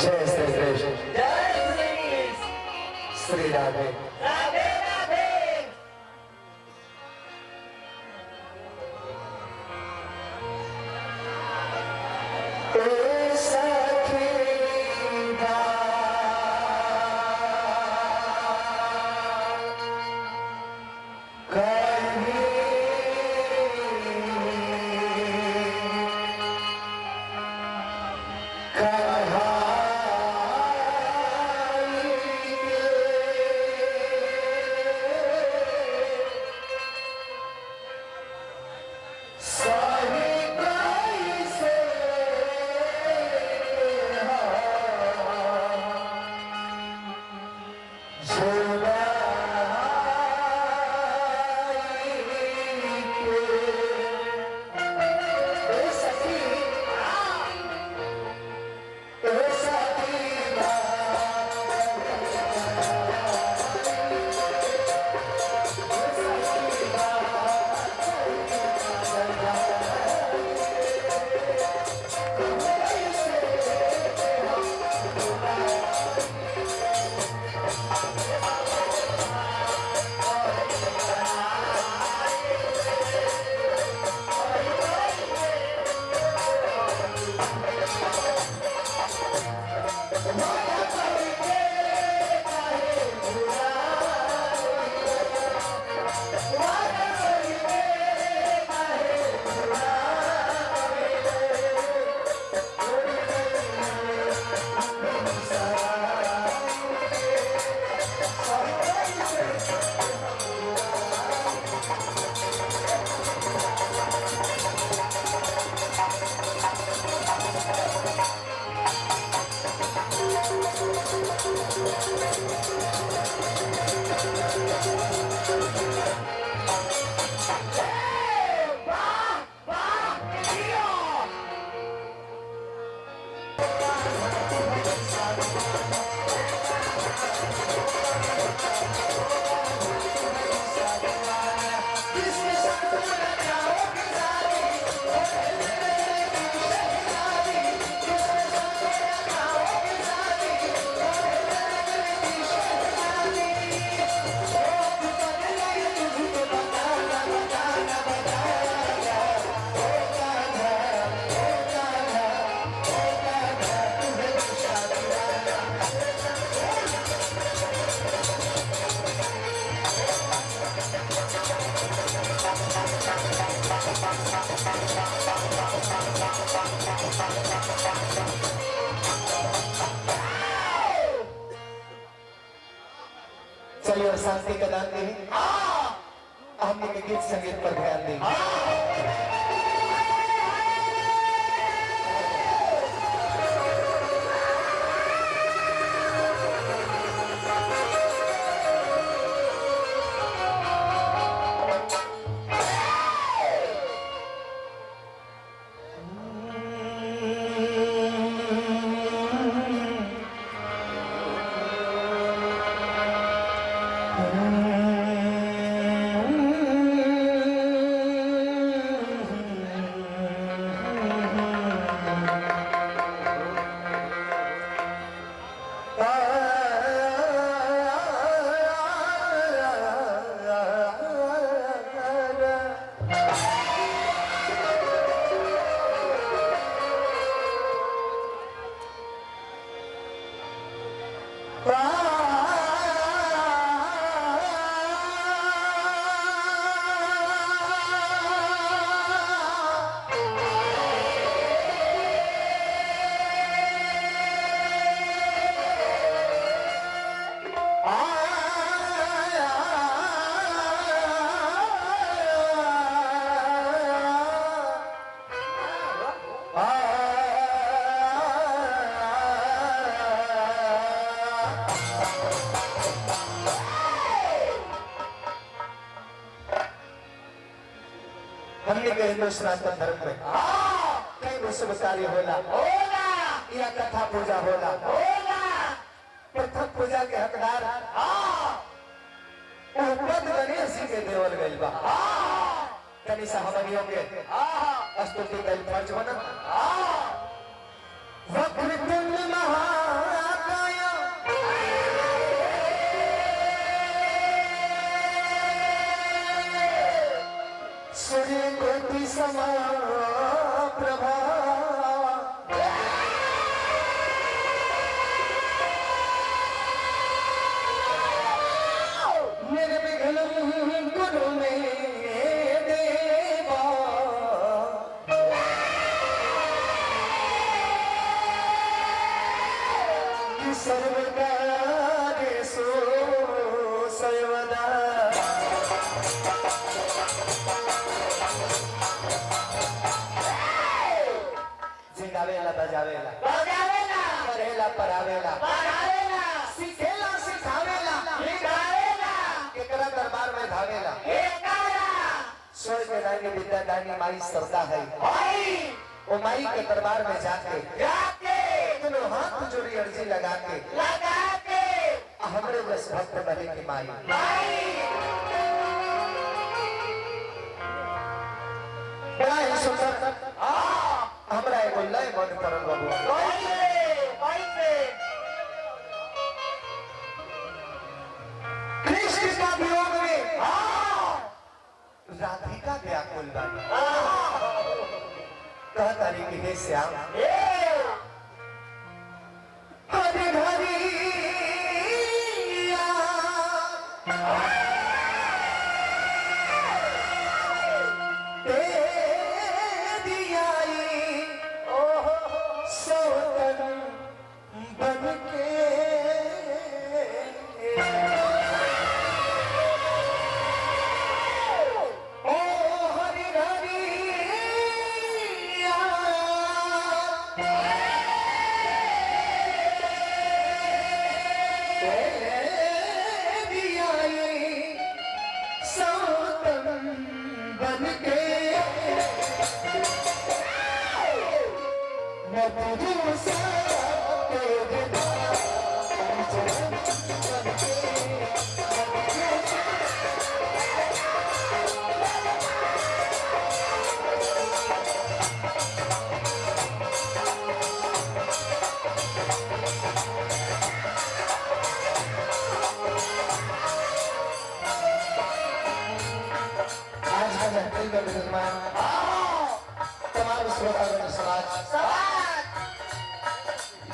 जय श्री कृष्ण। जय श्री राधे। राधे राधे। चलिए शांति का दान दें। हमने के गीत संगीत पर ध्यान दें। हमने के हिंदू सनातन धर्म में कई विश्व कार्य होला या कथा पूजा होला। प्रथम पूजा के हकदार पद गणेश जी के देवल गइल बा। तनी सा हमनियों के स्तुति कइल फर्ज बनत। वक्रतुंड महा कि सर्वकार्येषु सर्वदा जिंगावेला बजावेला बजावेला करेला परावेला पढ़ावेला सिखेला सिखावेला लिखावेला केकरा दरबार में धावेला एकारा स्वर्ग दानी विद्या दानी माई सरदा है भाई वो माई के दरबार में जाके जाके दोनों हाथ जोड़ी अर्जी लगा के लगा के हमरे बस भक्त बने की माई भाई बड़ा ही सुंदर हमरा एगो लय मन करल बाबू कैसे कृष्ण का वियोग में राधिका व्याकुल बानी कह तारी कि हे श्याम हरि हरि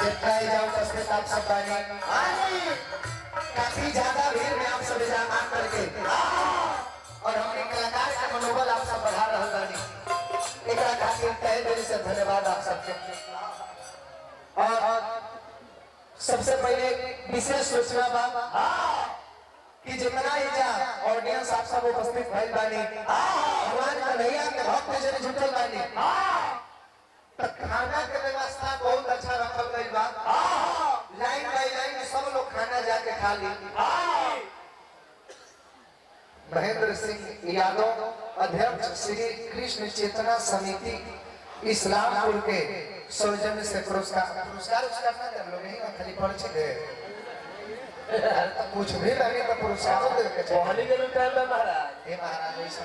आप सब काफी ज्यादा भीड़ में आप सब मान करके और हमने कलाकार का मनोबल आप सब बढ़ा रहा बानी एक खातिर तहे दिल से धन्यवाद आप सबके। और सबसे पहले विशेष सूचना बा कि जितना ही जा ऑडियंस आप सब उपस्थित भइल बानी भगवान कन्हैया के भक्त जन जुटल बानी तो खाना के व्यवस्था बहुत अच्छा रखल गई बा लाइन बाई लाइन सब लोग खाना जाके खा ली। महेंद्र सिंह यादव अध्यक्ष श्री कृष्ण चेतना समिति इस्लामपुर के सौजन्य से पुरस्कार उसका ना हम लोग नहीं खाली पर्ची दे कुछ भी लगे तो पुरस्कार दे के पहली के टाइम में महाराज हे महाराज ऐसा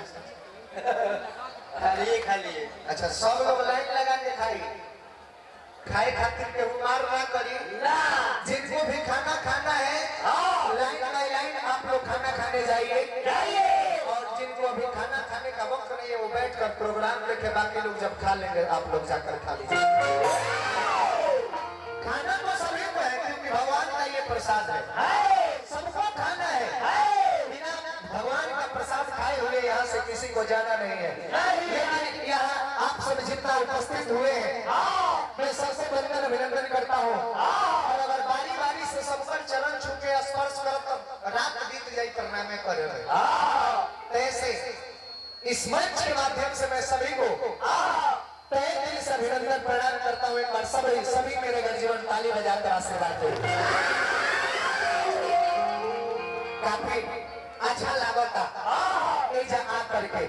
खाली अच्छा सब लोग लाइन लगा के खाए खातिर के उमार ना करी ना जिनको भी खाना खाना है लाइन बाई लाइन आप लोग खाना खाने जाइए और जिनको अभी खाना खाने का वक्त नहीं है वो बैठकर प्रोग्राम देखे बाकी लोग जब खा लेंगे आप लोग जाकर खा लीजिए। खाना तो सभी को है क्योंकि भगवान का ये प्रसाद है सबको खाना है बिना भगवान का प्रसाद खाए हुए यहाँ से किसी को जाना नहीं है। लेकिन यहाँ आप सब जितना उपस्थित हुए हैं मैं सबसे बढ़कर अभिनंदन करता हूँ और अगर बारी बारी से सब पर चरण छू के स्पर्श कर तब रात बीत जाए करना में करे ऐसे इस मंच के माध्यम से मैं सभी को तहे दिल से अभिनंदन प्रदान करता हूँ। एक बार सभी मेरे घर जीवन ताली बजाकर आशीर्वाद दो। काफी अच्छा लागता करके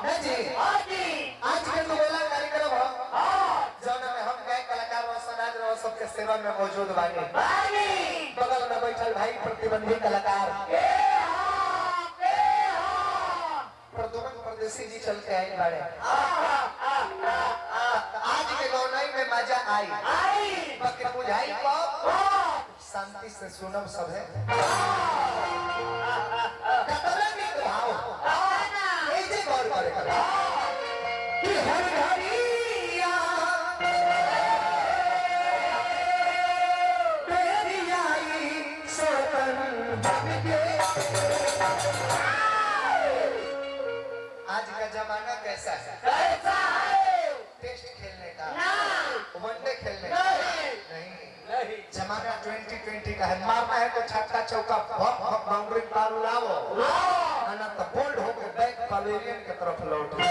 नहीं जी आज के तो बोला कार्यक्रम जौन में हम गए कलाकार और समाज और सबके सेवा में मौजूद बानी बगल में बैठल भाई प्रतिबंधी कलाकार प्रदुमन परदेसी जी चल के आए बाड़े आज के गौनाई में मजा आई बाकी बुझाई कब शांति से सुनम सब है गौर करेगा कि हर घड़िया तेरी आई सोतन आज का जमाना कैसा है टेस्ट खेलने का वनडे खेलने का नहीं जमाना महीना 2020 का है, मारना है तो छक्का चौका भक भक बाउंड्री पार उड़ाओ, ना तो बोल्ड होके बैक पवेलियन की तरफ लौटो। तो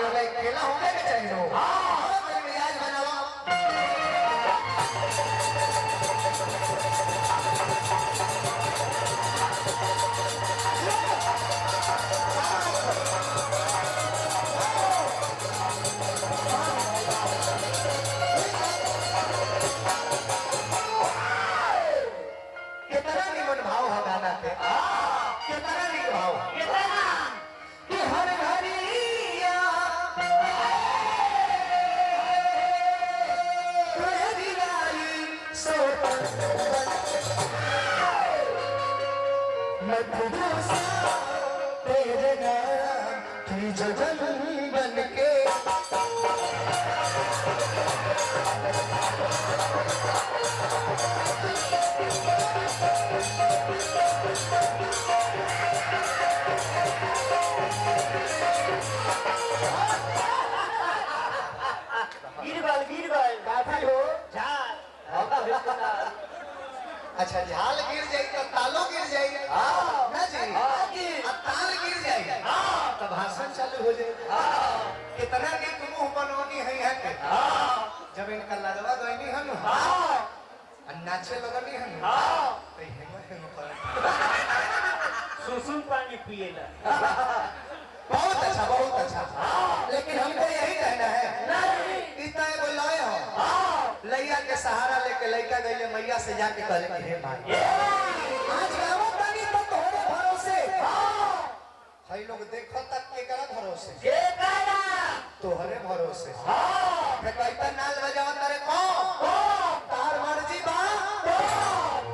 वाला खेला होने के चाहिए हो। मेरे मिजाज बनाओ। कितना निमन भाव हो गाना पे, कितना निमन भाव, कि हर घड़िया तेरी लाई सोता मैं तुझे सा तेरे नाम की जगन बन के काफी हो। अच्छा झाल गिर जाए तो तालो गिर जाए ना जी, अब ताल गिर जाए तो भाषण चालू हो जाए। कितना के तुम मुंह बनौनी है के जब इनका लगवा गईनी हम नाचे लगनी हम तो सुसुम पानी पिएला। बहुत अच्छा, बहुत अच्छा। लेकिन हमको यही कहना है, इतना एगो लय हो, लैया के सहारा लेके लैका गईले मैया से जाके कहले कि हे माई आज गावत बानी तो तोहरे भरोसे। हई लोग देखो तक के करा भरोसे, के करा तोहरे भरोसे। ते कहता नाल बजावा तारे को तार मर्जी बा,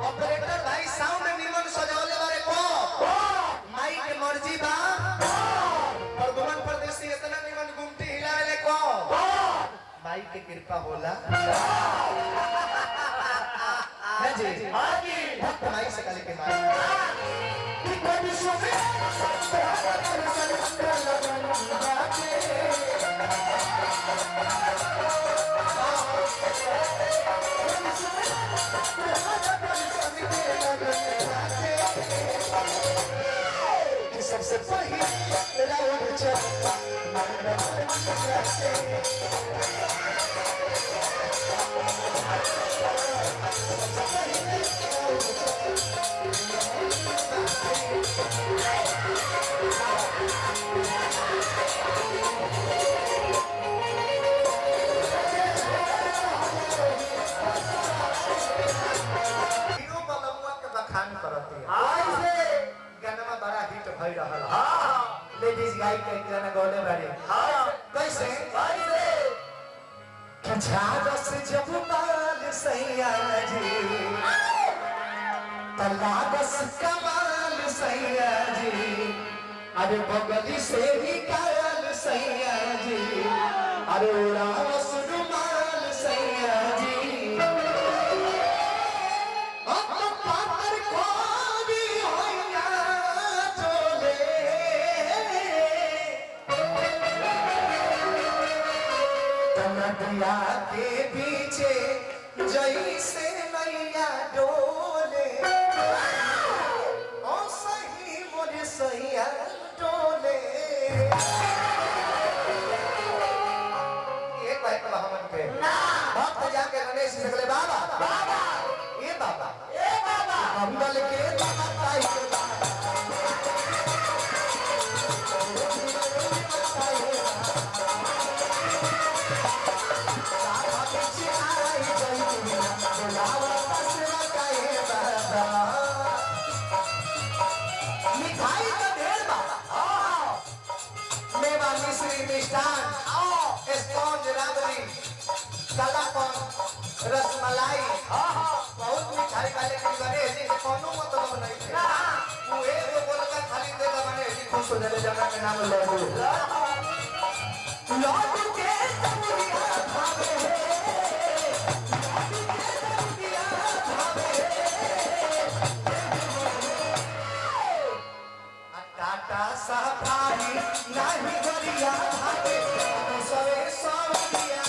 ऑपरेटर भाई साउंड निमन सजावले बारे को माई के मर्जी बा, परगुमन परदेसी इतना निमन गुमटी हिलावे को माई के कृपा होला है जी। भक्त माई से कल के सबसे पहले मेरा लेडीज गाई के गाना गौले बारे कैसे झारस जब बाल सैया जी तलाबस कमाल सैया जी, अरे बगली से ही कायल सैया जी, अरे उड़ावस रुमाल सैया जी। नदिया के पीछे जैसे नैया डोले ओ सही मोरे सैया डोले। एक बात तो हमन पे भक्त जाके गणेश से बोले बाबा बाबा ए बाबा मंगल के ताई के मिठाई का ढेर बाबा मेवा मिश्री मिष्ठान स्पॉन्ज राबड़ी कलाकंद रसमलाई बहुत मिठाई वाले के गणेश जी के कोनो मतलब नहीं थे। वो एक गोलका खाली दे दा गणेश जी खुश हो जाले जगह के नाम लड्डू लड्डू के तमुरिया भावे टाटा सफारी नहीं गरिया भावे सवे सवरिया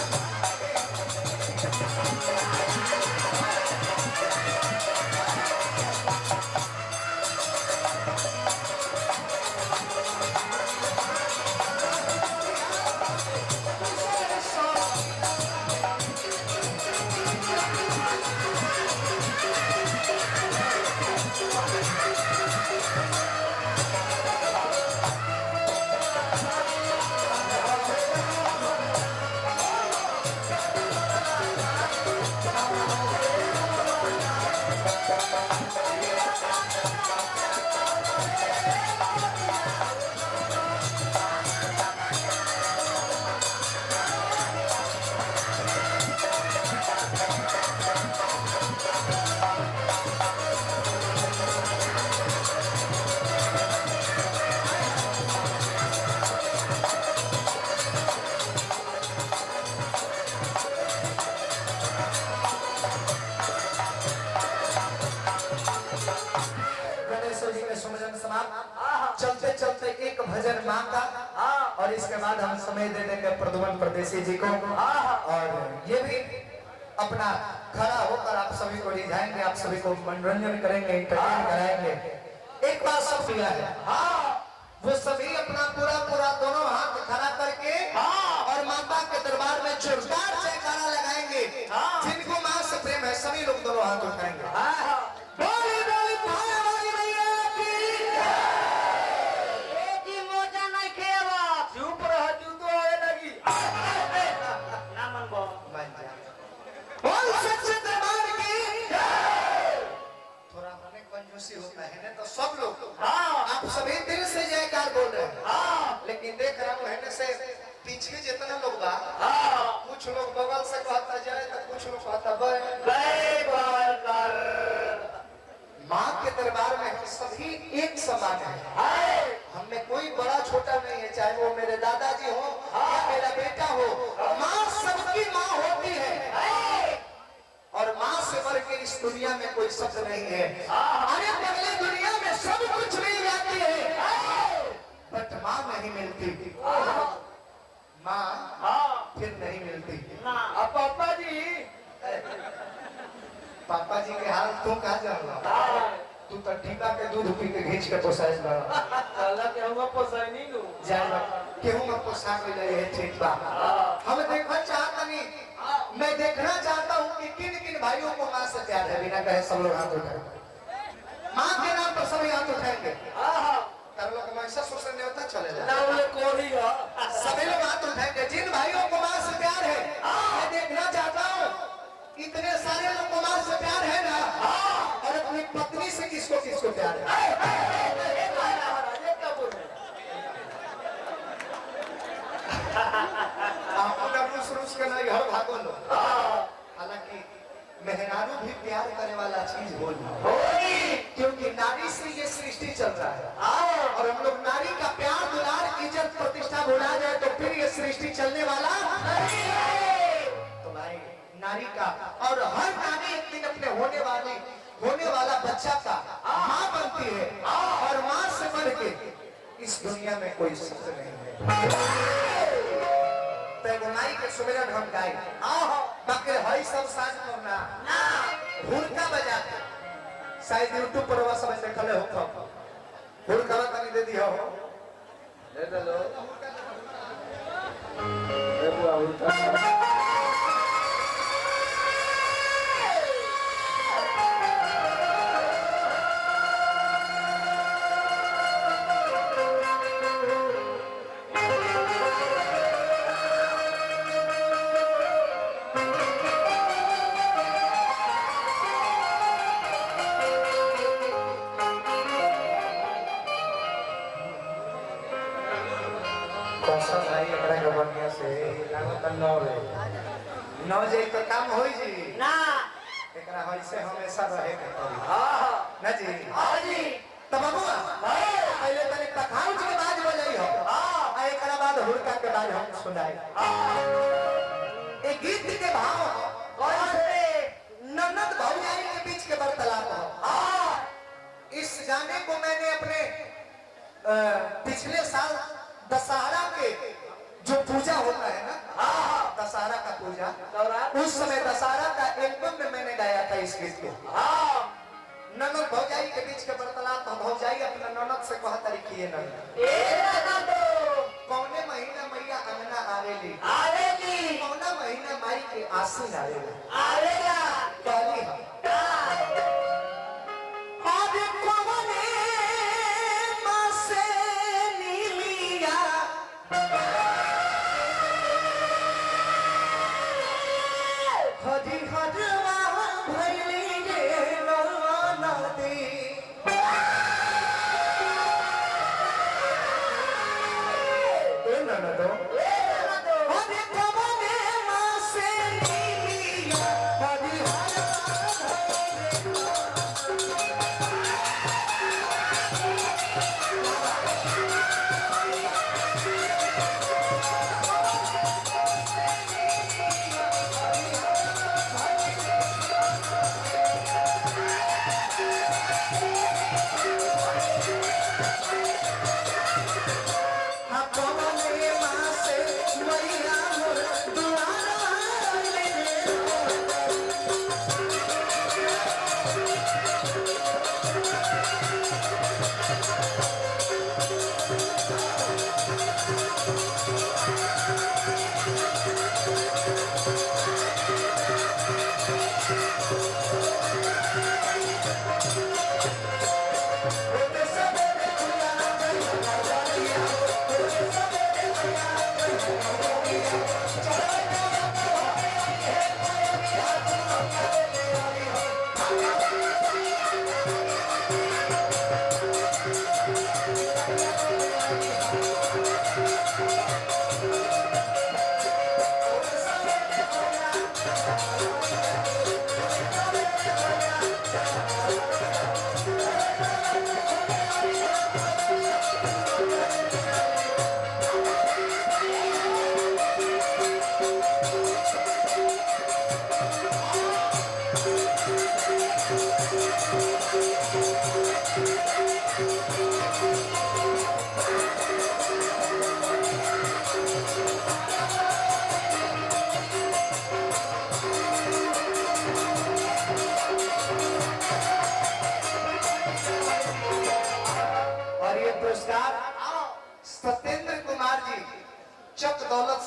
माँ का। और इसके बाद हम समय दे देंगे प्रद्युमन परदेसी जी को। और ये भी अपना खड़ा होकर आप सभी को रिझाएंगे, आप सभी को मनोरंजन करेंगे, इंटरटेन कराएंगे। एक बात सब किया है, वो सभी अपना पूरा दोनों हाथ खड़ा करके और माता के दरबार में जोरदार जयकारा लगाएंगे। जिनको माँ से प्रेम है सभी लोग दोनों हाथ उठाएंगे। बोली बोली भाई वाली मैया की एक ही मोजा नहीं खेवा चुप रह तू तो आए लगी ना मन बो बोल सच्चे दरबार की। थोड़ा हमें कंजूसी होता है ना, तो सब लोग आप सभी दिल से जयकार बोल रहे हैं। लेकिन देख रहा हूँ है से पीछे जितना लोग बा, कुछ लोग बगल से कहता जाए तो कुछ लोग कहता माँ के दरबार में हम सभी एक समान है। हमें कोई बड़ा छोटा नहीं है, चाहे वो मेरे दादाजी हो या मेरा बेटा हो। माँ सबकी माँ होती है और माँ से बढ़ के इस दुनिया में कोई शब्द नहीं है। अरे पगले दुनिया में सब कुछ मिल जाती है बट माँ नहीं मिलती। माँ फिर नहीं मिलती। अब पापा जी के हाल तू कहा जाऊंगा, तू तो टीका के दूध पी के घींच के पोसाइल बा। चला के हम पोसाई नहीं नु जाए केहू में पोसा के ले ठीक बा। हम देखना चाहता नहीं, मैं देखना चाहता हूँ कि किन किन भाइयों को माँ से प्यार है। बिना कहे सब लोग हाथ उठाए, माँ के नाम पर सभी हाथ उठाएंगे। कर लोग महिषासुर से न्योता चले जाए, सभी लोग हाथ उठाएंगे। जिन भाइयों को माँ से प्यार है मैं देखना चाहता हूँ, इतने सारे लोग को माँ से प्यार है ना, और अपनी पत्नी से किसको किसको प्यार है। रूस के नहीं हर भागो लो। हालांकि मेहरारू भी प्यार करने वाला चीज होगी, क्योंकि नारी से ये सृष्टि चल रहा है। और हम लोग नारी का प्यार दुलार इज्जत प्रतिष्ठा भुला जाए तो फिर ये सृष्टि चलने वाला तो भाई नारी का, और हर नारी एक दिन अपने होने वाला बच्चा का माँ बनती है। और माँ से बढ़ के इस दुनिया में कोई शब्द नहीं है। पैगुनाई के सुमिरन हम गाए, बाकी हई सब साज करना हुड़का बजा के, शायद यूट्यूब पर वह समझ में खले हो हुड़का कनी दे दिया हो, दे दे लो हुड़का। नौ जे तो काम होई जी ना एकरा होई से हमेशा रहे के पड़ी ना जी। हां जी तब बबुआ पहले तने पखाउज के बाज बजाई हो, आ एकरा बाद हुड़का के बाज हम सुनाई। एक गीत के भाव कौन से ननद भौजाई के बीच के वार्तालाप हो। इस गाने को मैंने अपने पिछले साल दशहरा के जो पूजा होता है ना, दशहरा का पूजा, उस समय दशहरा का एल्बम में मैंने गाया था इस गीत को। ननद भौजाई के बीच के वार्तालाप, भौजाई अपना ननद से कहा तरीके ननद कौने महीना मैया अंगना आवेली, कौना महीना माई के आसीन आवेला कहली हम। हरी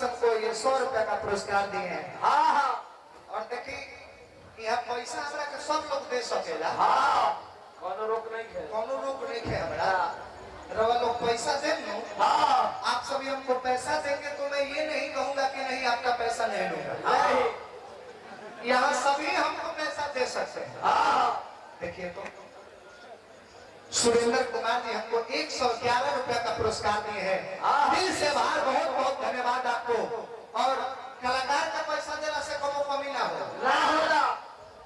सबको ये 100 रुपया का पुरस्कार दिए हैं। हाँ हाँ और देखी यह पैसा हमरा के सब लोग दे सकेला। हाँ कोनो रोक नहीं है। कोनो रोक नहीं है हमरा। रवा लोग पैसा दे लो। हाँ आप सभी हमको पैसा देंगे तो मैं ये नहीं कहूंगा कि नहीं आपका पैसा नहीं लूंगा। नहीं यहाँ सभी हमको पैसा दे सकते हैं। हाँ देखिए तो सुरेंद्र कुमार जी हमको 111 रुपया का पुरस्कार दिए हैं। दिल से आभार, बहुत बहुत धन्यवाद आपको। और कलाकार का पैसा देने से कोनो कमी ना हो। ना होला।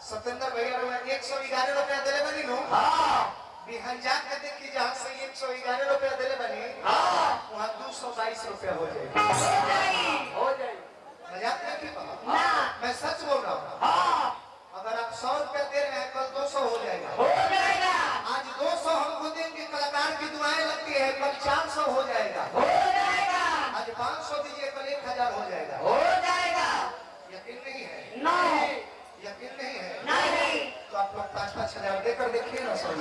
सत्येंद्र भैया 111 रुपया दिले बनी नो। हाँ बिहान जाके देखिए जहाँ से 111 रुपया दिले बनी वहाँ 222 रुपया हो जाएगा। हो जाए। मजाक नहीं की बात। ना मैं सच बोल रहा हूँ। हाँ अगर आप 100 रुपया दे रहे हैं कल 200 हो जाएगा। हो जाएगा। आज 200 हमको देंगे, कलाकार की दुआएं लगती है, कल 400 हो जाएगा। हो जाएगा। आज 500 दीजिए, कल 1000 हो जाएगा। हो जाएगा। यकीन नहीं है? नहीं यकीन नहीं है? नहीं। तो आप लोग 5-5 हजार देकर देखिए ना। सर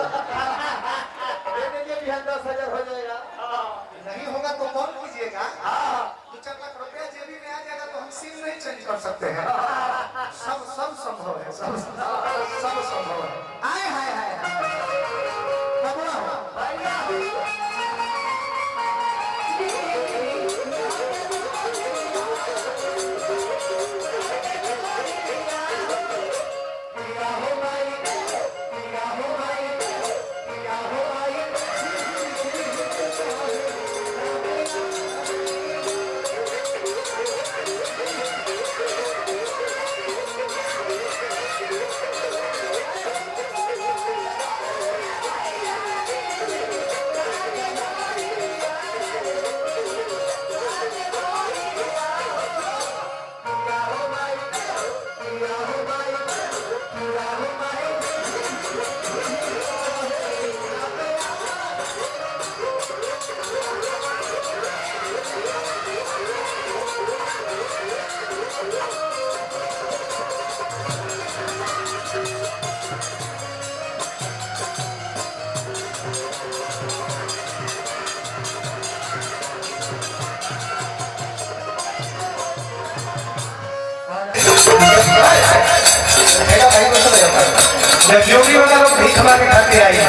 दे दीजिए बिहान 10,000 हो जाएगा। नहीं होगा तो कौन कीजिएगा? हाँ 2-4 लाख रुपया जेबी में आ जाएगा तो हम सिम नहीं चेंज कर सकते हैं। सब संभव है। सब संभव है। आए हाय हाय कबड़ा हो भैया जोगी वाला लोग भीख मांगे खाते आई है।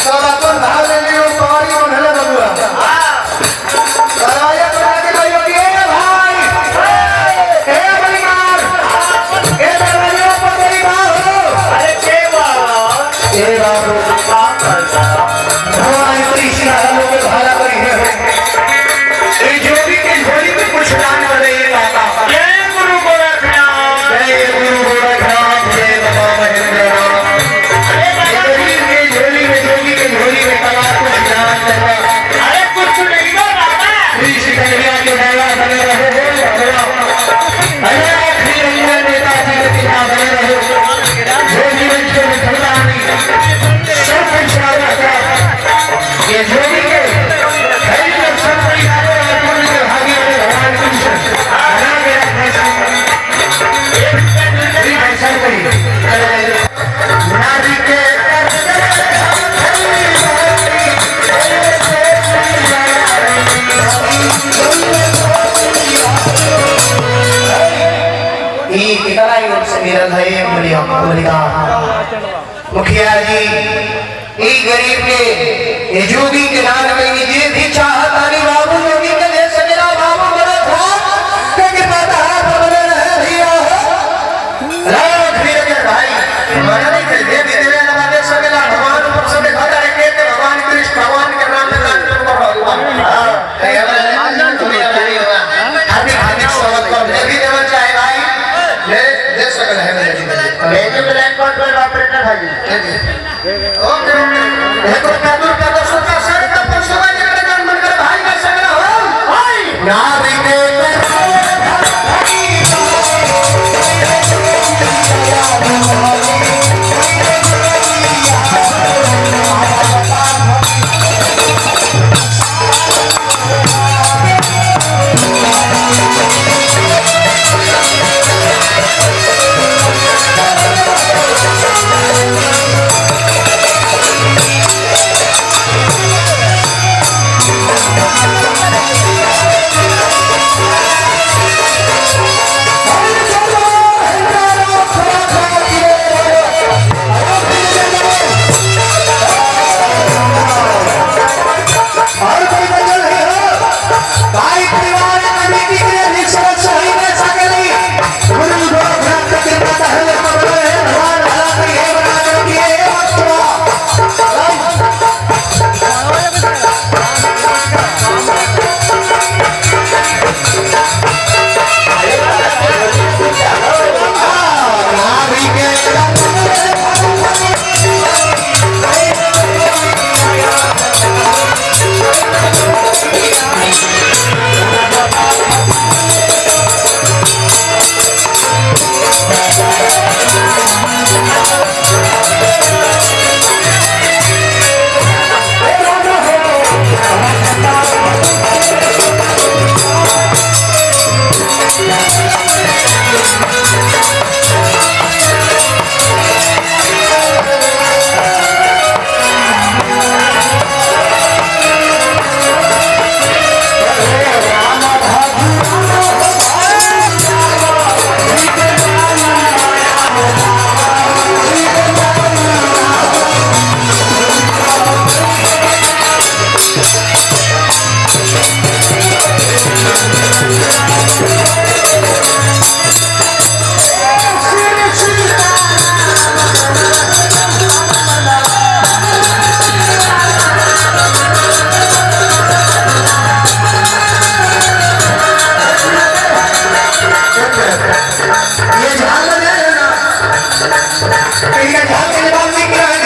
सब अपन भाव ले लियो, कवारी बनले बबुआ। दरवाजा बना के भाई योगी ए भाई ए बलिकार ए दरवाजा पर मेरी बात हो। अरे के बाबा ए बाबू भगवान कृष्ण लोग के भला करी है। ए जोगी के झोली में कुछ दान कर रही है बाबा। जय गुरु गोरखनाथ। जय गुरु गोरखनाथ, जय बाबा महेंद्र। अरे कुछ नहीं हो बाबा। मुखिया जी ई गरीब के जोगी के नाम में ये भी चाहता नहीं बाबू जोगी के देश मेरा बाबू बड़ा था कि पता बदल रहे भैया रात भी अगर भाई माना नहीं कर दे भी देवे ना दे सकेला भगवान ऊपर से देखा जाए के भगवान कृष्ण भगवान के नाम में दान कर हां ये हमारा तुम्हें नहीं होगा हार्दिक हार्दिक स्वागत कर दे भी देना चाहे भाई दे सकल है मेरे जी ले जो ब्लैक कोट पर ऑपरेटर है जी ओके देखो कादुर का दर्शक का सर का परसवा जगह जान बनकर भाई का सगरा हो भाई ना बिके कहीं का झाल के जवाब नहीं किया है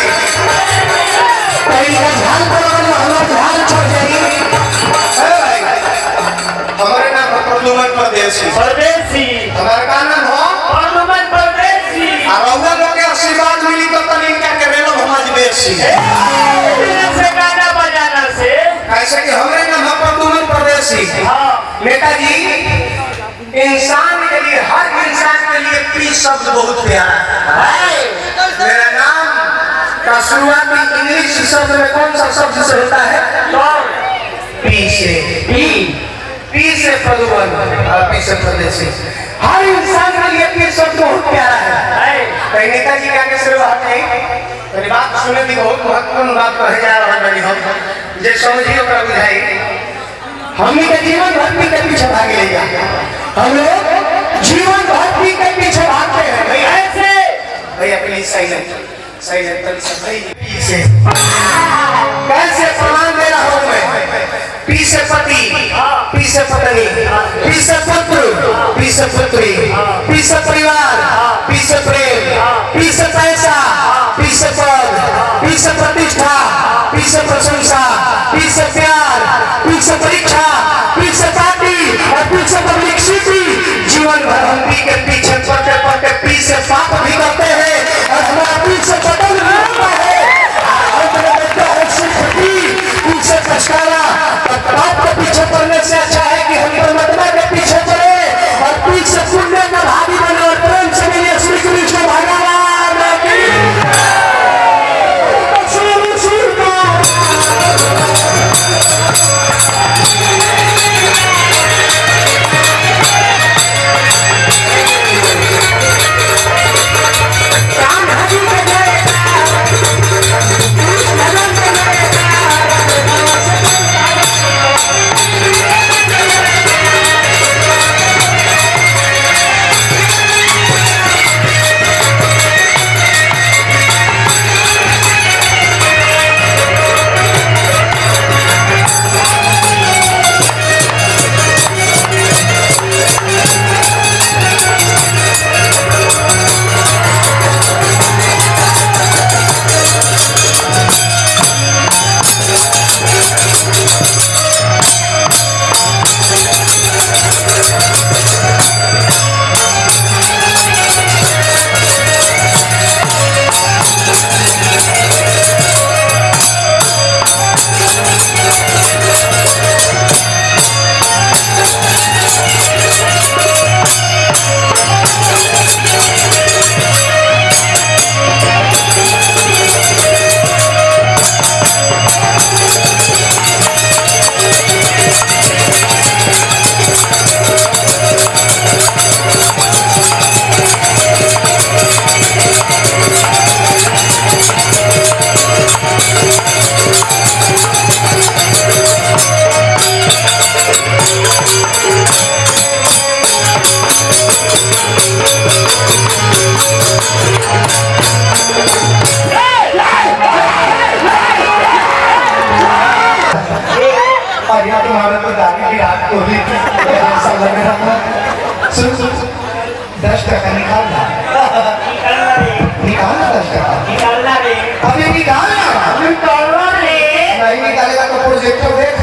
कहीं का झाल पर हमारा झाल छोड़ जाएगी हमारे नाम है प्रदुमन परदेसी हमारा का नाम हो रउआ लोग के आशीर्वाद मिली तो तनी क्या करे लो हमारी बेसी कैसे कि हमरे नाम है प्रदुमन परदेसी नेताजी इंसान के लिए हर इंसान के लिए पी शब्द बहुत प्यारा है मेरा नाम का शुरुआत इंग्लिश शब्द में कौन सा शब्द से होता है पी से प्रदुमन पी से परदेसी हर इंसान के लिए पी शब्द बहुत प्यारा है कहीं नेताजी का आगे शुरुआत नहीं मेरी बात सुने दी बहुत महत्वपूर्ण बात कहे जा रहा है हम जे समझियो का बुझाई हमने के जीवन भक्ति के पीछे भागे ले गया हम लोग जीवन भक्ति के पीछे भागते हैं भैया ऐसे भैया प्लीज साइलेंट पीछे कैसे प्रमाण दे रहा हूं मैं पी से पति पी से पत्नी पी से पुत्र पी से पुत्री पी से परिवार पी से प्रेम पी से पैसा पी से पद पी से प्रतिष्ठा पी से प्रशंसा पी से प्यार पी से परीक्षा पी से पार्टी और पी से पब्लिक सिटी जीवन भर हम पी के पीछे पड़ते पड़ते पी से पाप भी करते हैं और हमारा पी से बदल भी होता है पी से पछताना पाप के पीछे पड़ने से अच्छा है कि हम परमात्मा के पीछे चले और पी से पुण्य का भागी बने और प्रेम से मिले श्री कृष्ण भगवान तुम्हारा तो दादी की रात को भी ऐसा लग रहा था सुन 10 टका निकालना 10 टका अभी निकालना नहीं निकालेगा तो प्रोजेक्टर देख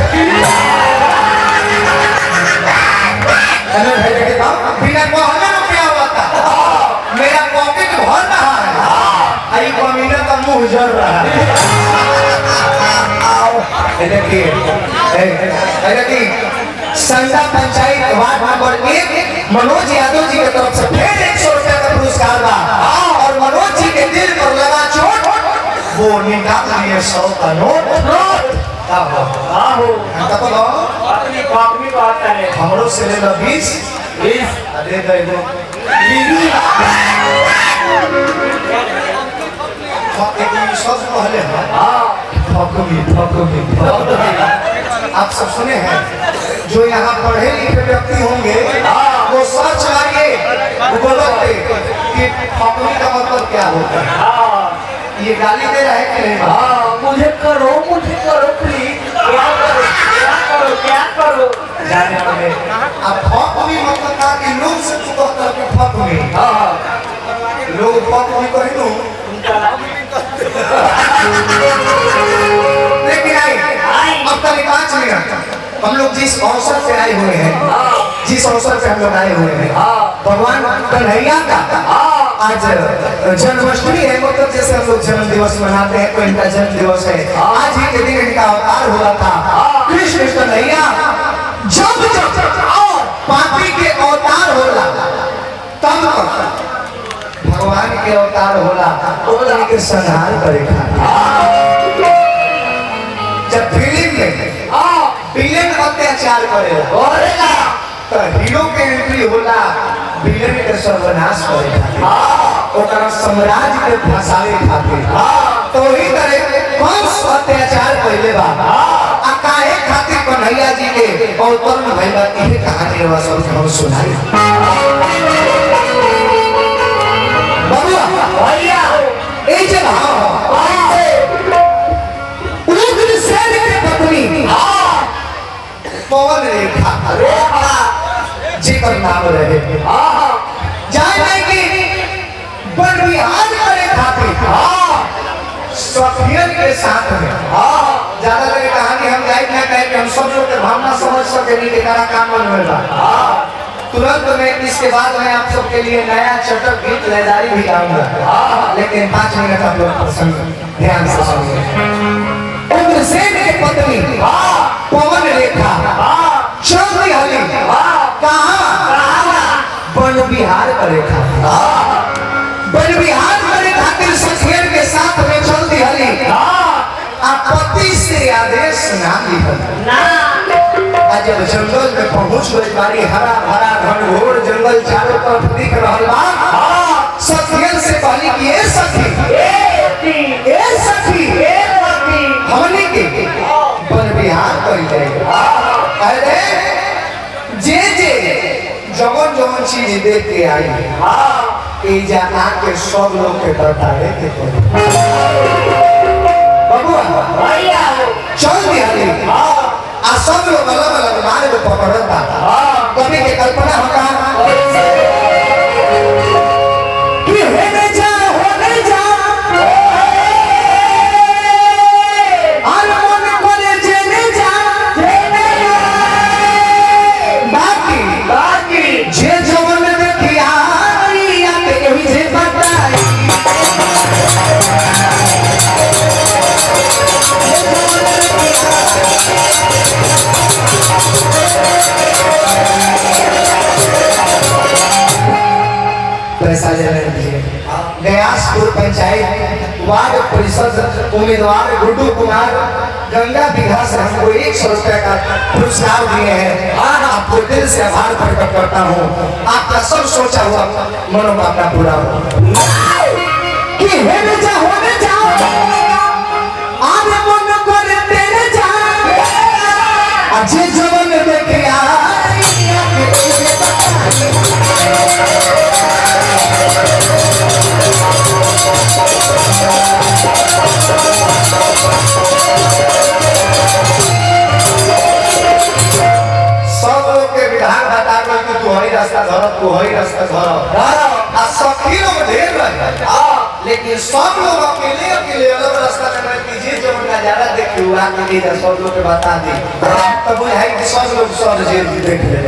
बिना कहने में क्या होता मेरा पॉकेट भर रहा है आई कमीना का मुंह जल रहा है देखिए संडा पंचायत वार्ड नंबर 1 मनोज यादव जी की तरफ से फिर 100 रुपया का पुरस्कार था और मनोज जी के दिल पर लगा चोट वो निकाल लिए 100 का नोट हमरो से ले लो 20 दे दो आप सब सुने हैं जो यहाँ पढ़े लिखे व्यक्ति होंगे वो सर्च मारिए गूगल पे कि फकमी का मतलब क्या होता है ये गाली दे रहा है कि नहीं मुझे करो प्लीज क्या करो जाने वाले अब फकमी मतलब था कि लोग से फकमी लोग फकमी कहीं लेकिन अब तक 5 मिनट हम लोग जिस अवसर पे आए हुए हैं, जिस अवसर पे हम लोग आए हुए हैं, भगवान कन्हैया का आज जन्माष्टमी है। मतलब जैसे हम लोग जन्म दिवस मनाते हैं तो इनका जन्म दिवस है। आज ही के दिन इनका अवतार हुआ था। कृष्ण कन्हैया जब और पापी के अवतार होला तब भगवान के अवतार होला तो के संहार करे। जब फिल्म में विलेन अत्याचार करेगा तो हीरो के एंट्री होला विलेन के सर्वनाश करेगा, ओकरा साम्राज्य के फसावे खातिर। तो ही तरह कंस अत्याचार कइले बा आ काहे खातिर कन्हैया जी के अवतरण भइल बा। इहे कहानी रवा सब हम सुनाई। बबुआ भैया ए जे भाव उग्र सेन के पत्नी पवन रेखा जिकर नाम रहे जाने की बन बिहार करे खातिर सखियन के साथ में ज्यादा लगे कहानी हम जाए ना कहे कि हम सब लोग के भावना समझ सके नहीं कि करा काम बन रहा। तुरंत में इसके बाद मैं आप सबके लिए नया चटक गीत लयदारी भी गाऊंगा, लेकिन 5 मिनट आप लोग प्रसंग ध्यान से सुनिए। उग्रसेन की पत्नी पवन रेखा चल हली कहाँ वन विहार करे वन विहार करे खातिर सखियन के साथ में चल हली पति से आदेश ना दिहल। जब जंगल में पहुंच गई बारी हरा भरा घनघोर जंगल चारों तरफ दिख रहा बा। सखियन से कहली कि ए सखी हमने के वन विहार करी जाएगा। अरे जे जवन जवन चीज देख के आई ए जाना के सब लोग के बतावे के बबुआ भैया चल दिया आ सब लोग अलग अलग मारे में पकड़ता। कभी के कल्पना होगा कि होने जा और मन करे जेने जा बाकी जे जवन देखिया या के यही जे बताई पैसा लेने दीजिए। गयासपुर पंचायत वार्ड परिषद उम्मीदवार गुड्डू कुमार गंगा बिघा से हमको 100 रुपए का पुरस्कार दिए हैं। आपको दिल से आभार प्रकट करता हूँ। आपका सब सोचा हुआ मनोकामना पूरा हो। जे जवन देखे सब लोग के विधान बता दो कि तू हई रास्ता धर, तू हई रास्ता धर आ सखी लोग ढेर रहे लेकिन सब लोग अकेले अलग रास्ता में कीजिए। जो उनका ज्यादा देखे हुआ कि सब लोग के बता दी तब बुझाई कि सब लोग सब जेल देख ले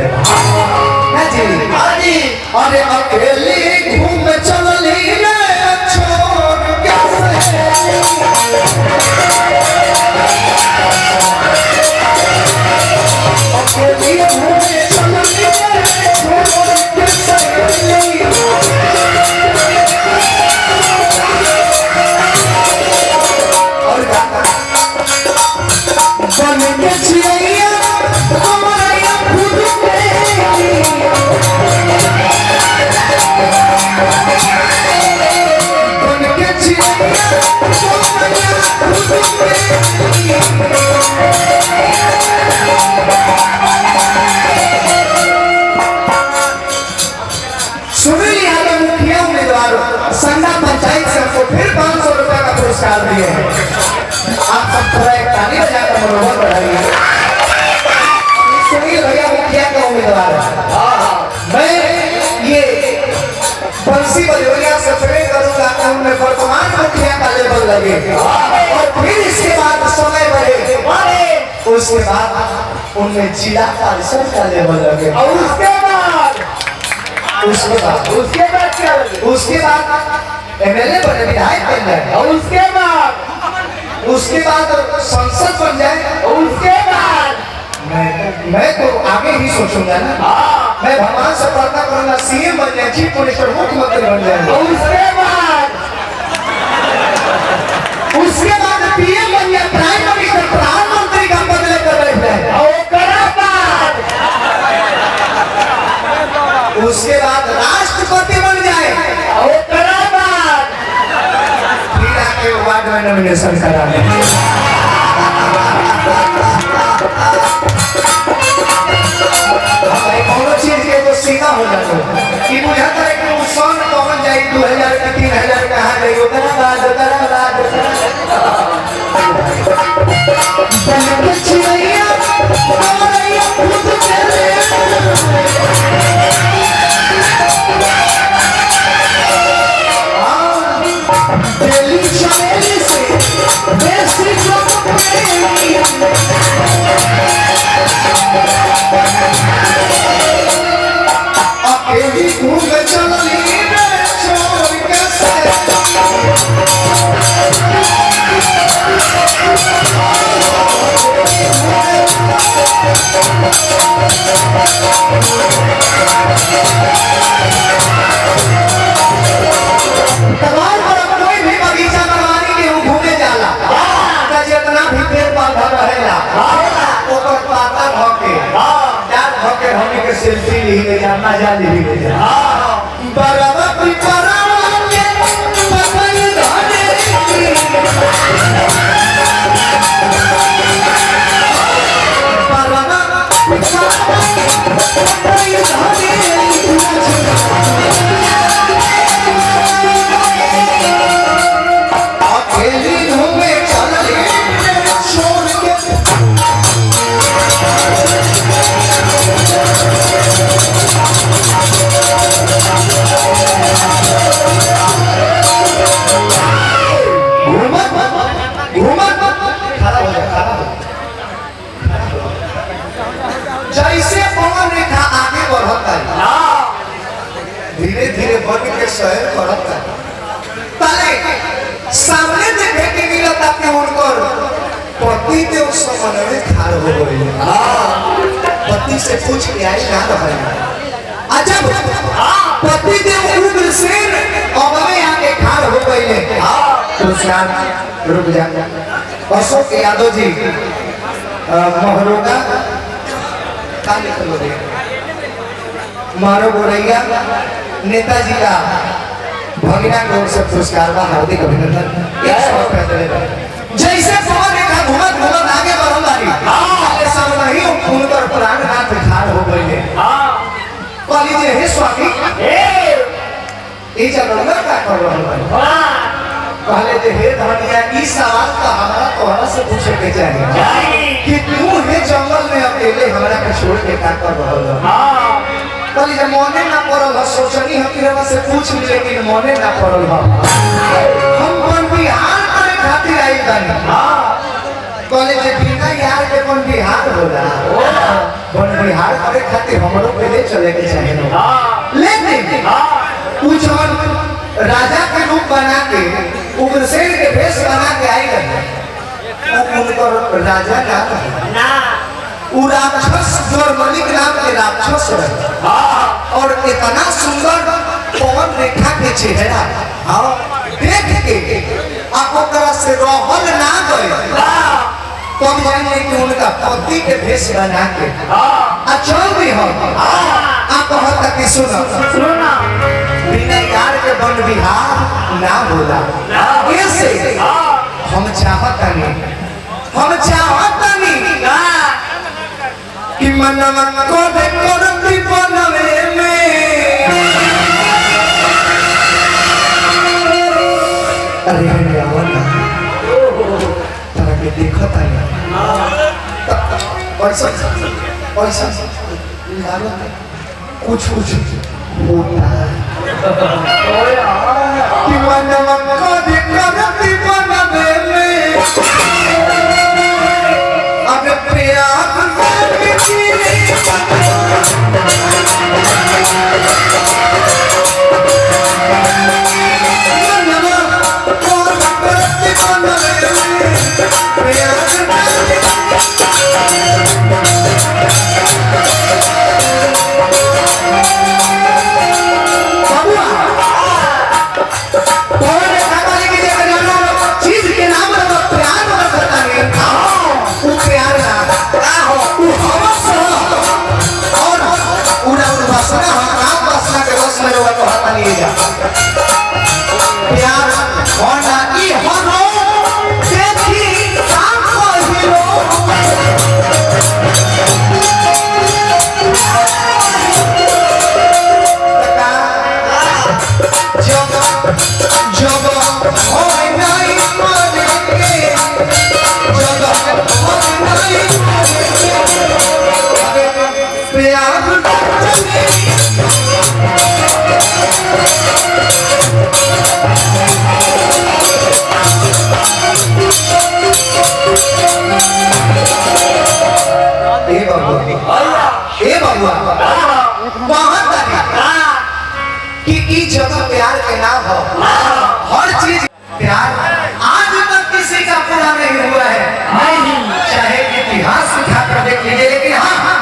ना जी। हां जी अरे अकेले घूम चलली रे छोड़ कैसे अकेले घूम चलली रे छोड़ कैसे संडा पंचायत से हमको फिर 500 रुपए का पुरस्कार दिए हैं। आप सब थोड़ा एक ताली बजाकर मनोबल बढ़ाइए। सुनील भैया मुखिया का उम्मीदवार है। मैं ये बंसी बजोरिया से प्रेम करूंगा कि उनमें वर्तमान लगे और फिर इसके बाद समय बढ़े, उसके बाद उनमें जिला परिषद का लेवल लगे और उसके बाद क्या लगे? उसके बाद एमएलए बने, विधायक बन जाए, और उसके बाद संसद बन जाए, और उसके बाद मैं तो आगे ही सोचूंगा ना। मैं भगवान से प्रार्थना करूंगा सीएम बन जाए, चीफ मिनिस्टर, मुख्यमंत्री बन जाए, और उसके बाद पीएम बन जाए, प्राइम मिनिस्टर, प्रधानमंत्री का पद लेकर बैठ जाए, उसके बाद राष्ट्रपति बन जाए, फिर आके वार्ड में नॉमिनेशन कराने। कौन चीज के तो सीमा हो जाए कि बुझाता है कि वो सन कौन जाए 2000 का 3000 कहाँ गई उतना बाद अकेली घूम चली छोड़ के कोई भी बगीचा बनवानी के घूमे जाला, जितना भी पेड़ पौधा रहेला ओकर पाता धोके धोके हमनी के सेल्फी ली ले जा, मजा ली ले जा। बराबर अकेली घूमे चली छोड़ के जैसे पवन रेखा आगे बढ़ता है धीरे धीरे बन के शहर बढ़ता है, ताले सामने देखे के मिलता कि उनकर पति देव समन में खाड़ हो गई। पति से पूछ के आई ना रहे अजब पति देव उग्रसेन अब में आके खाड़ हो गई। तो रुक जा, अशोक यादव जी महरोगा मारो गोरैया नेताजी का भगीना की ओर से पुरस्कार का हार्दिक अभिनंदन। जैसे पवन रेखा घूमत घूमत आगे बढ़ल बारी सब नहीं उनकर प्राणनाथ ठाड़ हो गए। कहली जे हे स्वामी ई जगह का कर रहल बानी, कहले जे हे धनिया ई सवाल तो हमरा तोहरा से पूछे के चाहिए कि तू हे जंगल में अकेले हमरा के छोड़ के का कर रहल ह। कहली जे मोने ना पड़ल ह, सोचनी हम किरवा से पूछ ली लेकिन मोने ना पड़ल ह। हम बन बिहार करे खातिर आई बानी। कहले जे बिना यार के बन बिहार होला, बन बिहार करे खातिर हमरो के ले चले के चाहिए। लेकिन कुछ राजा के रूप बना के उग्रसेन के भेष बना के आई रहे, उनकर राजा ना वो राक्षस दुर्मलिक नाम के राक्षस रहे और इतना सुंदर पवन रेखा के चेहरा देख के आपको से रहल ना गए। तब जानिए कि उनका पति के भेष बना के चल भी हम आप कहता कि सुनो बिना यार के बन बिहार ना बोला। ऐसे हम चाहता नहीं कि मनवा को दे करती बनवे में। अरे रावण तारा के देखता है ऐसा कुछ होता है कि मनवा को दे करती बनवे प्यार होना ई हरो देखी सामो हीरो जब जब होए नहीं माने जब होए नहीं प्यार कि जगह प्यार के नाम हो हर चीज प्यार आज तक किसी का पूरा नहीं हुआ है चाहे इतिहास उठाकर देख लीजिए लेकिन हाँ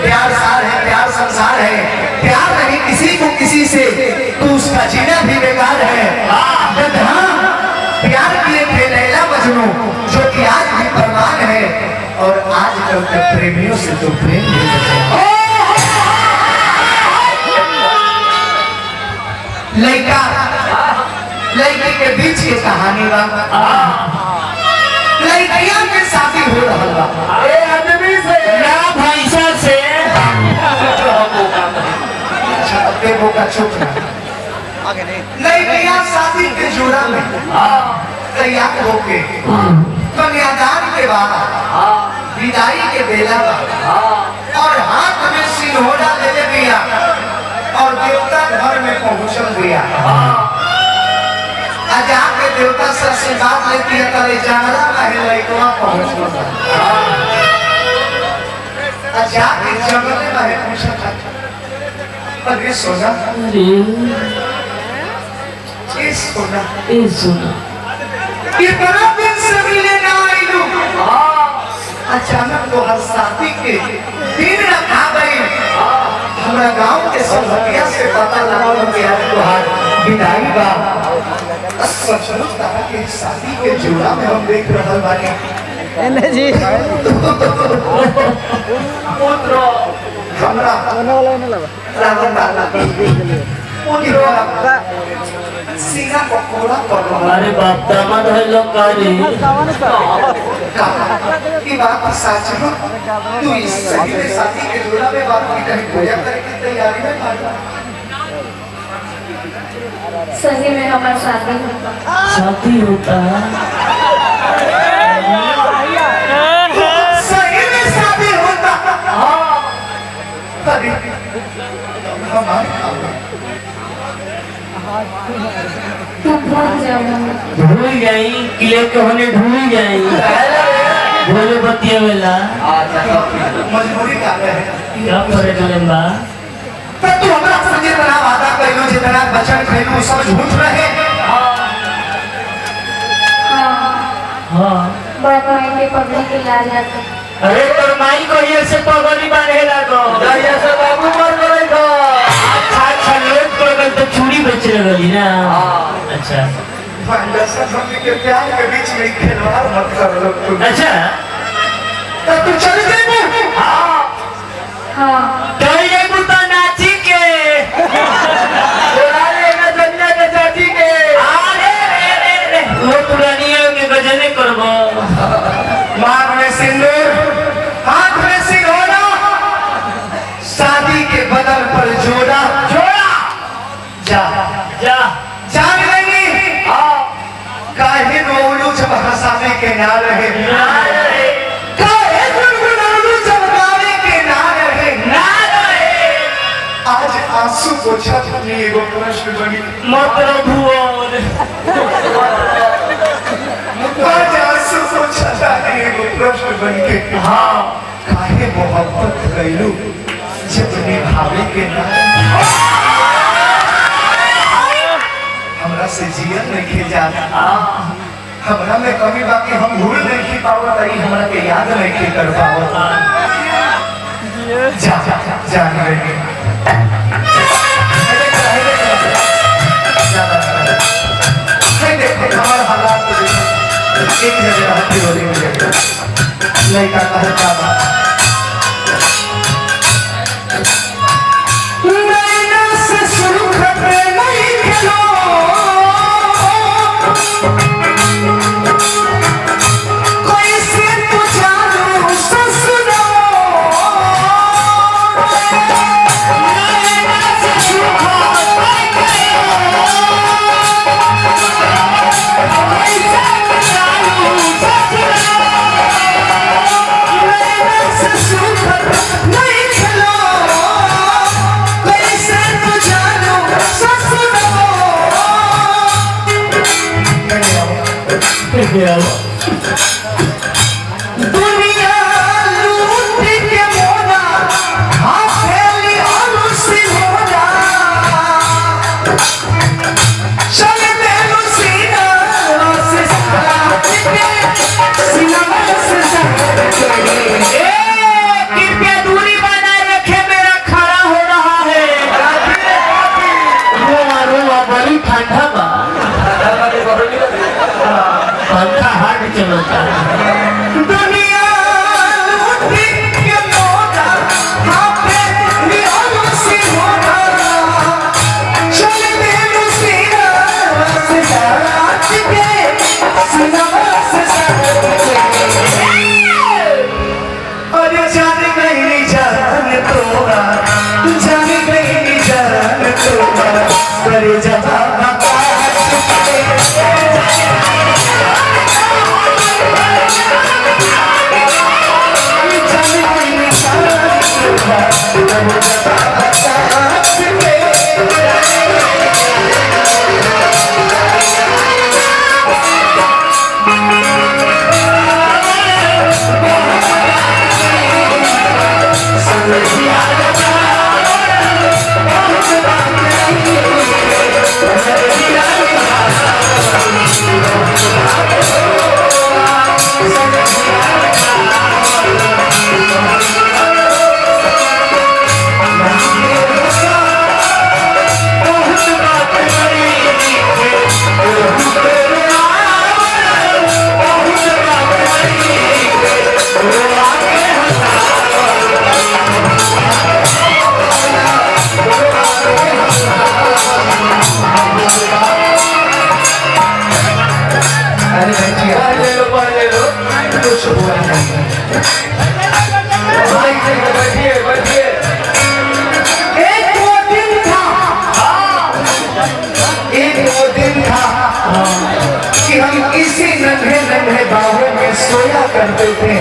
प्यार सार है प्यार संसार है प्यार नहीं किसी को किसी से तो उसका जीना भी बेकार है प्यार किए थे लैला मजनू जो कि आज भी प्रमाण है और आजकल के प्रेमियों से तो प्रेम लड़का लड़की के बीच की कहानी बा लड़कियां के शादी हो रहा बा आदमी से या भैंसा से बेबो का चुप आगे नहीं लड़कियां शादी के जोड़ा में तैयार होके कन्यादान के बाद विदाई के बेला और हाथ में सिंहोरा ले दिया और देवता घर में पहुंचल दिया जाके देवता से आशीर्वाद लेती है तले जानला कहे लइकवा पहुंचल जाके जंगल में पूछा था अरे सोना ये सोना कितना दिन से मिले ना आइलू अचानक तो हर शादी के दिन रखा गई हमारा गांव के सब भटिया से पता लगा कि आज तुहार विदाई बा सचमुच कहा कि शादी के जोड़ा में हम देख रहल बानी एने जी पुत्र हमरा रावण दादा पुत्र सीना को पूरा कर अरे बाप दामाद है लोग कारी की बात सच है तू इस सही में शादी के जोड़ा में बात की कहीं पूजा करने की तैयारी में मारना सही में हमारी शादी होता है सही में शादी होता तभी हमारे तू भूल जाओ भूल गई किले के होने भूल गई बोले बतिया वेला मजबूरी का है क्या करे कलम्बा पर तू हमरा से जितना वादा कइलो जितना वचन कइलो सब झूठ रहे हाँ बात मायने पगड़ी के लाज रखा अरे तोर माई को ये से पगड़ी बांधे लागो दया से बाबू मर गए तो अच्छा लोग पगल तो चूड़ी बेच रही ना अच्छा भांडा सब के प्यार के बीच में खिलवाड़ मत कर लो तू अच्छा तो तू चल गई हाँ हाँ तो ये बुता नाची के बोलाले ना दुनिया के जाती के अरे वो पुरानियों के गजने करबो मांग में सिंदूर हाथ में सिंघोड़ा शादी के बदल पर जोड़ा जा जा जान लेंगी काहे रोलू जब हंसाने के ना रहे काहे गुनगुनालू जब गाने के ना रहे आज आंसू पोछा अपनी एगो प्रश्न बनी मतलब भुवन आज आंसू पोछा एगो प्रश्न बन के हाँ काहे मोहब्बत कइलू जब निभावे के ना हमरा से जियन नहीं जाता हमरा में कमी बाकी हम भूल नहीं पावत आई हमरा के याद नहीं कर पावत जा जान रही देखो हमारे हालात एक जगह रहती रोली में लड़का कहता दुनिया लूट के मोना हथेली अनुसी होना चल देलु सीना से कृपया दूरी बनाए रखे मेरा खड़ा हो रहा है रोआ बड़ी ठंडा बा पंखा हाथ चलता दुनिया लूट के मोना हथेली अनुसी होना चल देलु सीना से अरे जाने नहीं जान तोरा जाने नहीं जान तोरा करे जवाब सोया करते थे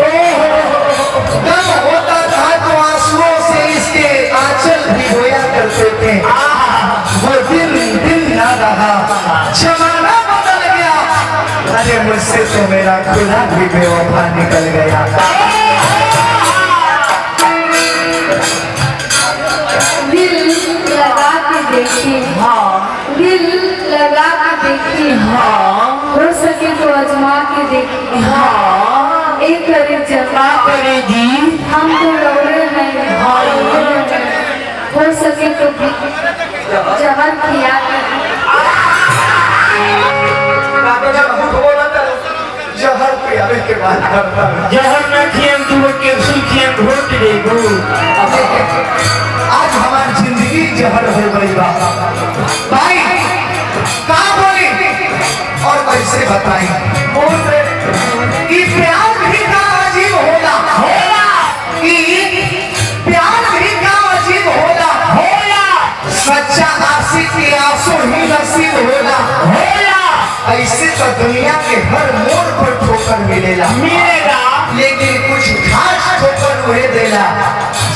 गम होता था तो आंसुओं से इसके आंचल भिगोया करते थे वो दिन ना रहा जमाना बदल गया अरे मुझसे तो मेरा खुदा भी बेवफा निकल गया दिल लगा के देखिए दिल लगा के देखिए हो सके तो अजमा के देखिए एक करे जमा करेगी हम तो लौड़े नहीं हो सके तो जहर खिया जहर पियावे के बाद जहर न खियम तू कैप्सूल खियम घोट देगू आज हमारी जिंदगी जहर हो गई बा भाई कहाँ बोली और कैसे बताई कि प्यार भी का अजीब होला कि प्यार भी का अजीब होला सच्चा आशिक के आंसू ही नसीब होला ऐसे तो दुनिया के हर मोड़ पर ठोकर मिलेगा लेकिन कुछ खास ठोकर उहे देला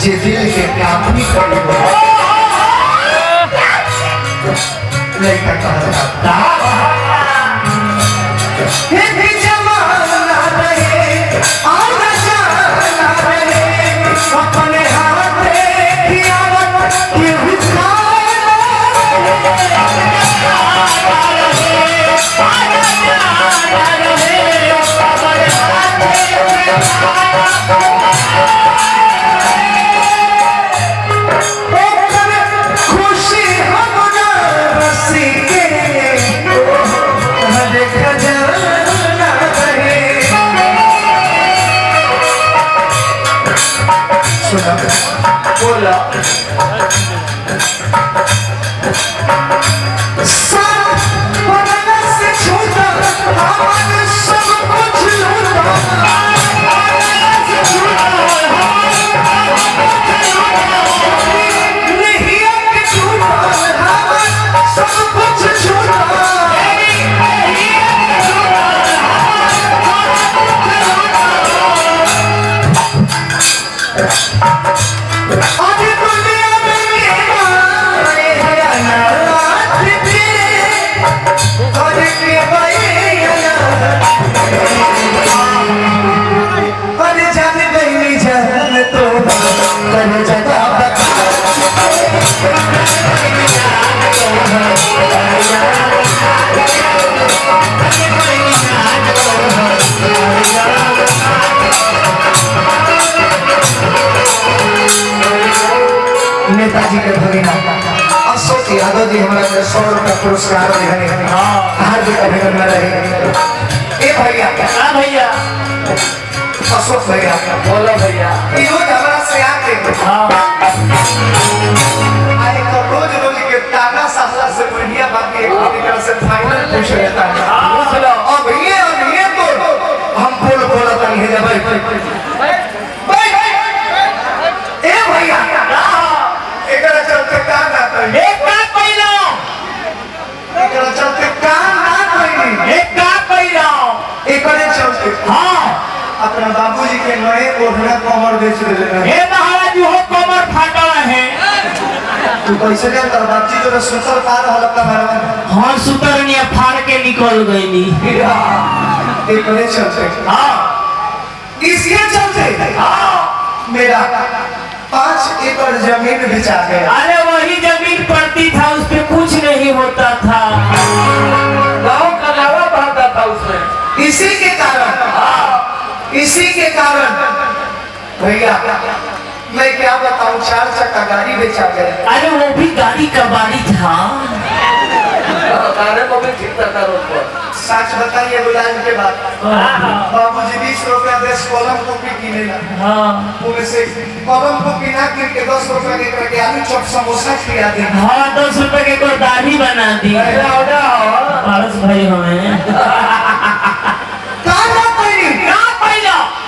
जे दिल के काफी करीब लड़का कहता जमाना रहे और जाना रहे अपने हाथ बोला नेताजी के भगिना अशोक यादव जी हमारा 100 रुपया पुरस्कार दिखाने हार्दिक अभिनंदन रहे। ए भैया हाँ भैया अशोक भैया बोलो भैया ई रोज हमारा से आके हाँ आए तो रोज रोज के ताना सहला से बढ़िया बात के एक तरह से फाइनल पूछ लेता है। अब ये तो हम बोला था नहीं भाई ए भैया एकरा चलते कान ना कही एक बात पहिला एकरा चलते कान ना कही एक बात पहिला एकरे चलते हाँ अपना बाबूजी के नए ओढ़ना कमर बेच देले रहे। हे महाराज हो कमर फाटा है तू कैसे ले कर बाबूजी तो सुतर पार हलका मारवा हाँ सुतरनिया फाड़ के निकल गईली एकरे चलते हाँ इसके चलते हाँ मेरा 5 एकड़ जमीन बेचा गया। अरे वही जमीन पड़ती था उस पे कुछ नहीं होता था गाँव का लावा बहता था उसमें इसी के कारण भैया मैं क्या बताऊं 4 चक्का गाड़ी बेचा गया। अरे वो भी गाड़ी का बाड़ी था सच बताइए बुलाने के बाद बाबूजी 20 रुपया 10 कलम कॉपी किने ला हाँ उनमें से कलम कॉपी ना किन के 10 रुपया के करके आलू चॉप समोसा खिला दे। हाँ 10 रुपए के कोई दाढ़ी बना दी पारस भाई हमें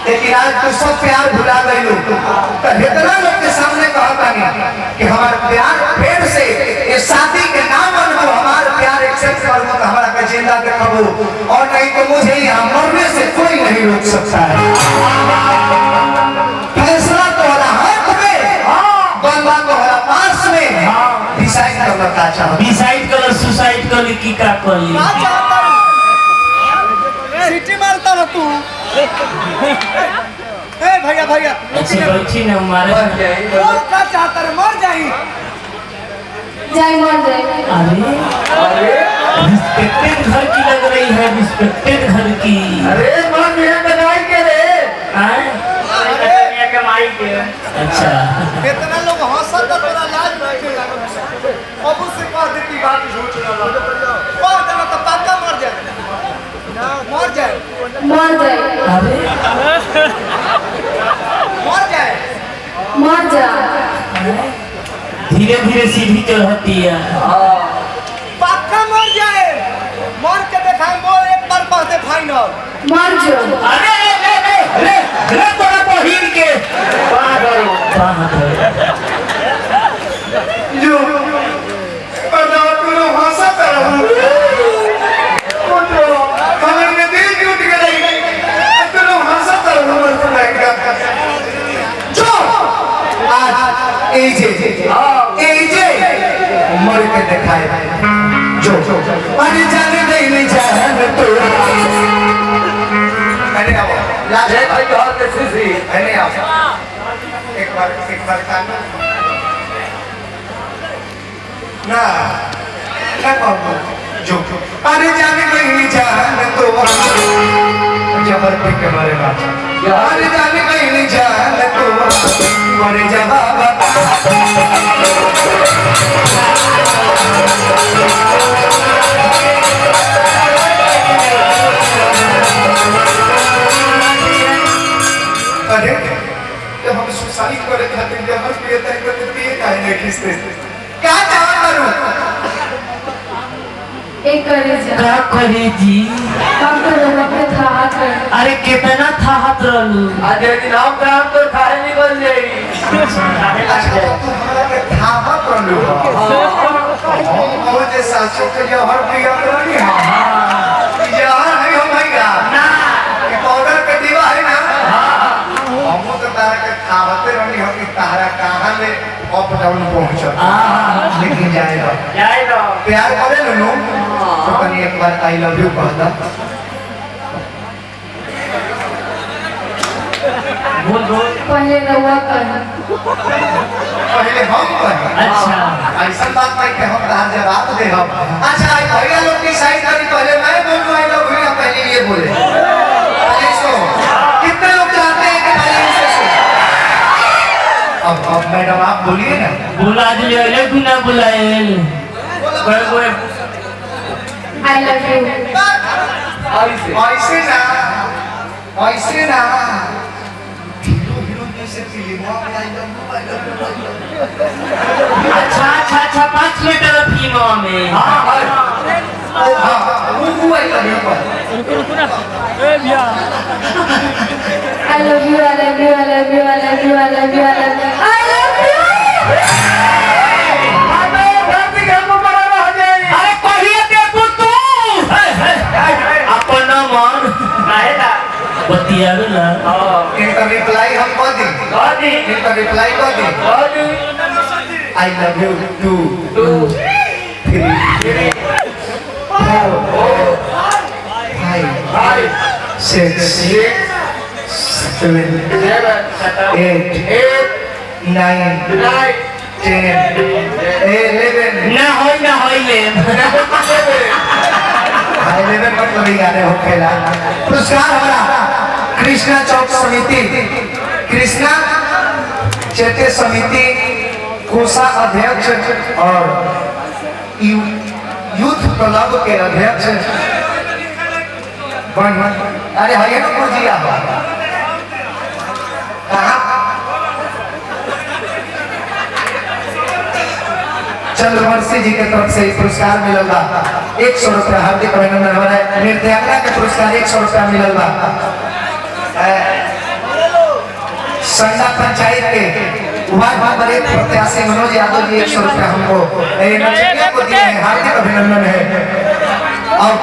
लेकिन आज तो सब प्यार भुला गए लोग तो इतना लोग के सामने कहता नहीं कि हमारा प्यार फिर से ये शादी के नाम पर हमारा प्यार एक्सेप्ट कर मत हमारा का जिंदा देखो और नहीं तो मुझे यहाँ मरने से कोई नहीं रोक सकता है। फैसला तो हमारा हाथ में बनवा तो हमारा पास में डिसाइड करना था चाहो डिसाइड करो सुसाइड करो की का करी सिटी मारता रह तू ए भैया भैया अच्छी बैठी ना हमारे और क्या चाहता रे मर जाई जाए मर जाए अरे रिस्पेक्टेड घर की लग रही है रिस्पेक्टेड घर की अरे मन में बनाई के रे के माई के अच्छा कितना लोग हंसत तो तोरा लाज नहीं लागल अब से कह दे की बात झूठ ना लगे और देना तो पक्का मर जाए मर जाए मर जाए अरे मर जाए मर जा धीरे धीरे सीढ़ी चढ़ती है पक्का मर जाए मर के दिखाई मोर एक बार कहते फाइनल मर जो अरे तोरा बहिन के जो और तू हंसा कर कमर में दिल टूट गई तू हंसा कर जो आज एजे मर के दिखाए जो अरे जाने नहीं जान तो अरे आओ लाजे भाई घर के सीसी अरे आओ एक बार काना ना जो अरे जाने नहीं जान तो जबर पे के मारे बात अरे जाने नहीं जान तो मरे जवाब अरे जब हम सुसाइड करे खातिर जबर पिए तय करते करे जी काम तो रखे था कर अरे कितना था हाथ रहलू आज दिन हम काम तो खाए निकल जाएगी थाहा प्रलु मुझे सासू के जहर पिया करनी जहर है हो भैया ना ये पाउडर के दीवा है ना हम तो तारा के खावते रहनी हो कि तारा कहां में अप डाउन पहुंचो लेकिन जाएगा प्यार करे नु तो कनी एक बार आई लव यू कहता बोल बोल पहले रवा कर पहले हम कहे अच्छा ऐसा बात नहीं कि हम तार जवाब दे हम अच्छा आई भैया लोग की साइड करी पहले मैं बोलूं आई लव यू पहले ये बोले पहले सो कितने लोग चाहते हैं कि पहले इनसे सुन अब मैडम आप बोलिए ना बुला दिए ले गुना बुलाए बोल आई लव यू ऐसे ना हीरो हीरो जैसे फिल्मों में आई लव यू अच्छा अच्छा अच्छा 5 लीटर फीमा में हां वो I love you I love you, I love you, I love you, I love you, I love you, I love you. I love you. अरे कहिए के पुतू अपन मन काहेला बतियावेला इनका रिप्लाई हम कर दी इनका रिप्लाई कर दी आई लव यू 2 3 4 5 6 7 8 9 10 11 ना होई ले 11 मतलब 11 हो खेला पुरस्कार हमारा कृष्णा चौक समिति कृष्णा चेते समिति कोषा अध्यक्ष और यूथ क्लब के अध्यक्ष अरे हरियाणा को जी आप कहाँ चंद्रवंशी जी के तरफ से पुरस्कार मिलल 100 रुपया हार्दिक अभिनंदन हमारे नृत्यांगना के पुरस्कार 100 रुपया मिलल संडा पंचायत के वार्ड नंबर 1 प्रत्याशी मनोज यादव जी 100 रुपया हमको नचिकेता को दिए हैं हार्दिक अभिनंदन है और अरे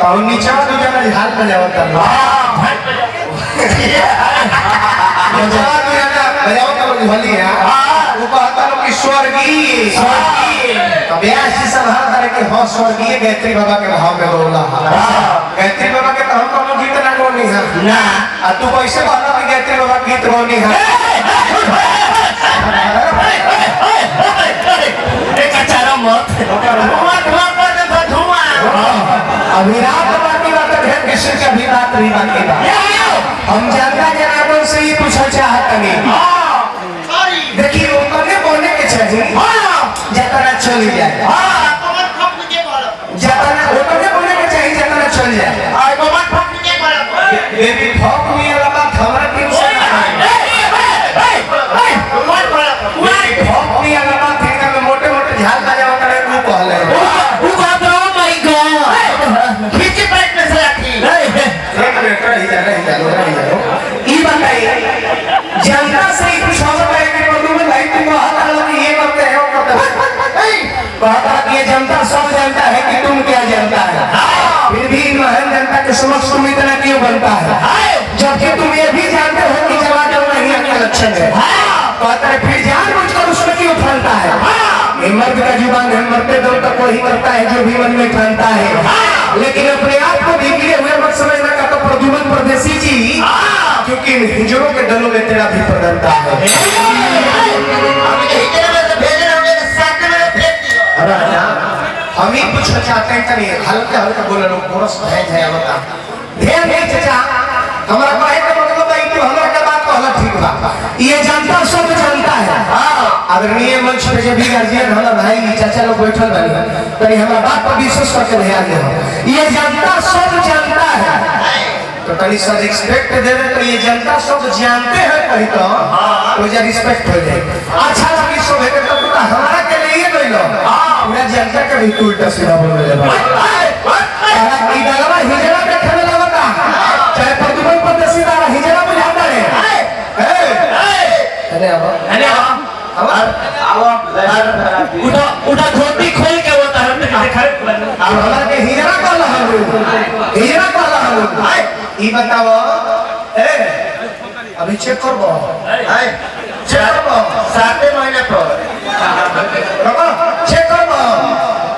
और नीचे तो जाना हाथ में जावता है जवाब में जाना बजावता लोग भली है वो कहता लोग कि स्वर्गीय तो ब्याह से सब हर तरह के हो स्वर्गीय गायत्री बाबा के भाव में बोला गायत्री बाबा के तो हम कोनो गीत ना गौनी है ना आ तू कैसे कहता कि गायत्री बाबा गीत गौनी है एक कचारा मत अभी रात बाकी बात है किसी का भी बात नहीं बाकी बात हम जनता जनार्दन से ही पूछना चाहते नहीं देखिए वो करने बोलने के चाहिए जतना चल जाए जतना वो करने बोलने के चाहिए जतना चल जाए बेबी ठोक में वाला बात हमारा क्यों से ठोक में वाला बात है कि मोटे मोटे झाल बजा होता है वो कहले वो बात रो माय गॉड खींच पैट में से रखी एक मिनट रही जा ये बताइए जनता से ही कुछ होता है कि प्रदूषण भाई तुम कहता हो कि ये करते हैं वो करते हैं कहता कि ये जनता सब जानता है कि तुम क्या जानता है फिर भी महान जनता के समक्ष तुम इतना क्यों बनता है जबकि तुम ये भी जानते हो कि जवाब देना ही आपका लक्षण है कहता है फिर जानबूझकर उसमें क्यों फलता है ये मर्द का जुबान है मरते दम तक वही करता है जो भी मन में ठानता है लेकिन अपने आप को बिगड़े हुए मत समझना का तो प्रदुमन परदेसी जी क्योंकि इन हिजड़ों के दलों में तेरा भी प्रधानता है हम ही पूछना चाहते हैं करिए हल्का हल्का बोले लोग कोरस भैंस है बता ध्यान दे चाचा हमारा कहे का मतलब है कि हमरा के बात कहला ठीक बा ये जनता सब जानता है आदरणीय मंच पे जब भी गार्जियन हमारा भाई चाचा लोग बैठल बनी तो हमारा बात पर विशेष करके ध्यान दे ये जनता सब जानता है तो तनी सा रिस्पेक्ट दे रहे तो ये जनता सब जानते हैं कहीं तो मुझे रिस्पेक्ट हो जाए अच्छा लगी सब है तो पूरा हमारा के लिए कोई लो पूरा जनता के भी उल्टा सीधा बोल रहे हैं ई दलवा हिजड़ा के खेले लगता चाहे प्रदुमन परदेसी दारा हिजड़ा बुझाता है अरे अब उठा धोती खोल के वो तार में दिखा हमारा के हिजड़ा कहला हम ई बताओ अभी चेक करबो चेक करबो 7 महीने पर चेक करबो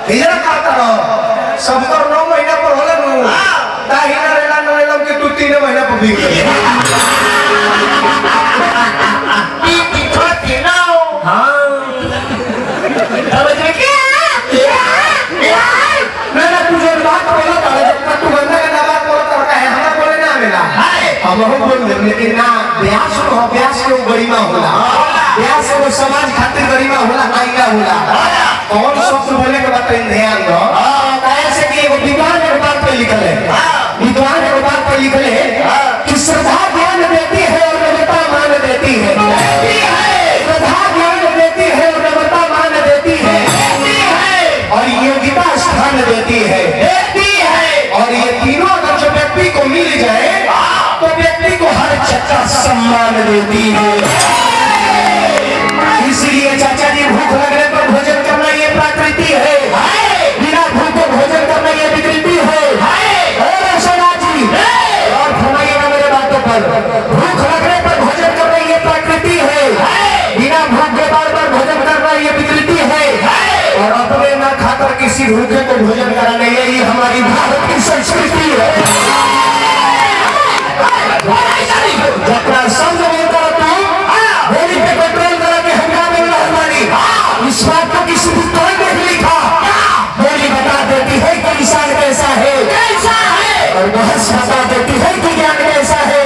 हिजड़ा कहता रहो सब कर 9 महीना पर होला नु ताही ना रेला न रेला के तू 3 महीना पर भी पीती छोटी नाउ हां अब देखिए मैंने तुझे बात बोला था जब तू बंदा का बात बोलता है हमें बोले ना मिला हम बोल दे लेकिन ना ब्यास हो ब्यास के गरिमा होला ब्यास से वो समाज खातिर गरिमा होला आएगा होला कौन शब्द बोले के बात ध्यान दो कैसे कि वो विद्वान के बात पे लिखल है विद्वान के बात पे लिखल है कि श्रद्धा ज्ञान देती है और देवता मान देती है श्रद्धा ज्ञान देती है और देवता मान देती है और योग्यता स्थान देती है और ये तीनों अगर जो व्यक्ति को मिल जाए तो व्यक्ति को हर चक्का सम्मान देती है इसलिए चाचा जी भूख लगने पर भोजन करना ये प्रकृति है बिना भूख को भोजन करना ये विकृति है जी और फरमाइएगा मेरे बातों पर भूख लगने पर भोजन करना ये प्रकृति है बिना भूख के बार बार भोजन करना ये विकृति है और अपने न खाकर किसी भूखे को भोजन कराना यही हमारी भारत की संस्कृति है जितना शब्द बोलता रहता हूँ होली पे पेट्रोल करा के हंगामे में हमारी इस बात को किसी पुस्तक में लिखा होली बता देती है कि इंसान कैसा है और बहस बता देती है कि ज्ञान कैसा है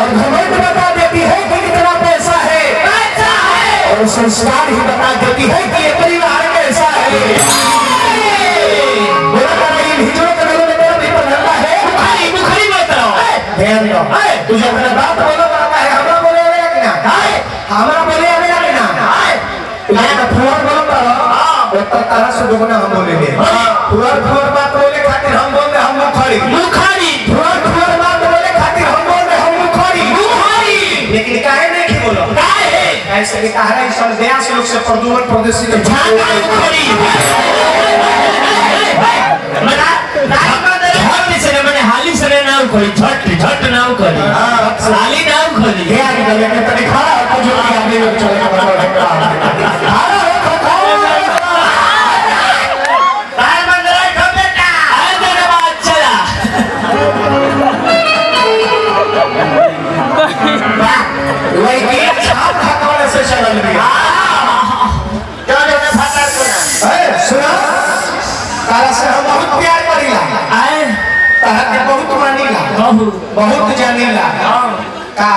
और घमंड बता देती है कि कितना पैसा है और संस्कार ही बता देती है कि ये परिवार कैसा है बोला था इन हिजड़ों के दिलों में मेरा भी ध्यान दो तुझे अपना बात बोलो बात है हमरा बोले आवे कि ना हमरा बोले आवे ना तुझे तो फुवर बोलो तो तारा से दुगना हम बोलेंगे फुवर बात बोले खातिर हम बोल दे हम मुखारी फुवर बात बोले खातिर हम बोल दे हम मुखारी लेकिन काहे नहीं की बोलो काहे ऐसे कि तारा इस व्यास लोग से प्रदूषण प्रदेशी के मुखारी हाली सरे नाव खोली झट नाव खोली हाली नाव खोली ये आगे चले के तने खड़ा हो जो आगे लोग चले के बड़ा तार मंदरा खो बेटा आ तेरे बात चला वही के छाप खाने से चल रही है क्या जो ने फटा सुना सुना तारा से हम बहुत प्यार करीला आए तारा के बहुत मानीला बहुत जानीला का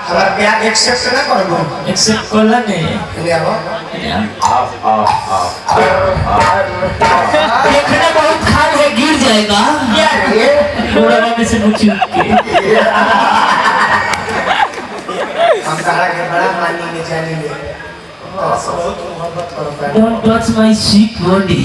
हमारा प्यार एक्सेप्ट ना करबो एक्सेप्ट करला नहीं ले आओ देखना बहुत खाल है गिर जाएगा क्या ये थोड़ा में से मुझे हम तारा के बड़ा मानीले जानीले बहुत मोहब्बत करो Don't touch my sweet body.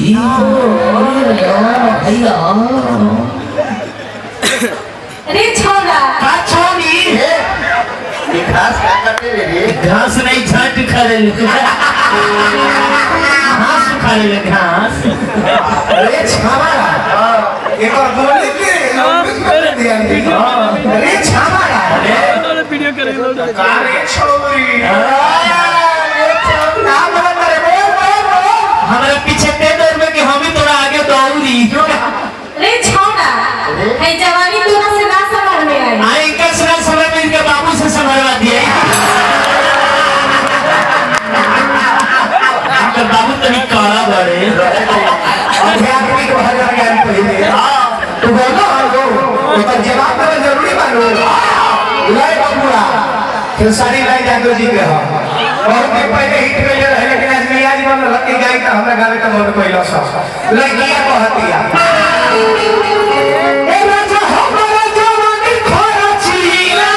अरे छोड़ा का छोड़ी ये घास क्या करते रे घास नहीं झट खड़े घास खड़े घास अरे छामारा एक और बोले के दिया अरे छामारा वीडियो करेंगे अरे छोरी नाम बता रे हमारे पीछे ते दौड़ में कि हम ही थोड़ा आगे दौड़ी अरे छोड़ा है जवानी तोरा से ना समझ में आई आए इनका सुना समय में इनके बाबू से संभलवा दिया इनका बाबू तनी काला बड़े आध्यात्मिक भाषा ज्ञान पहले तो बोलो तो जवाब देना जरूरी मानो लय बाबूरा खेसारी लाइ जादव जी के हो बहुत दिन पहले हिट गए रहे लेकिन आज मियां जी मन लकी गई तो हमरा गावे का मन कोइला सा लगिया कहतिया ए राजा हमरा जवानी खोरा चीला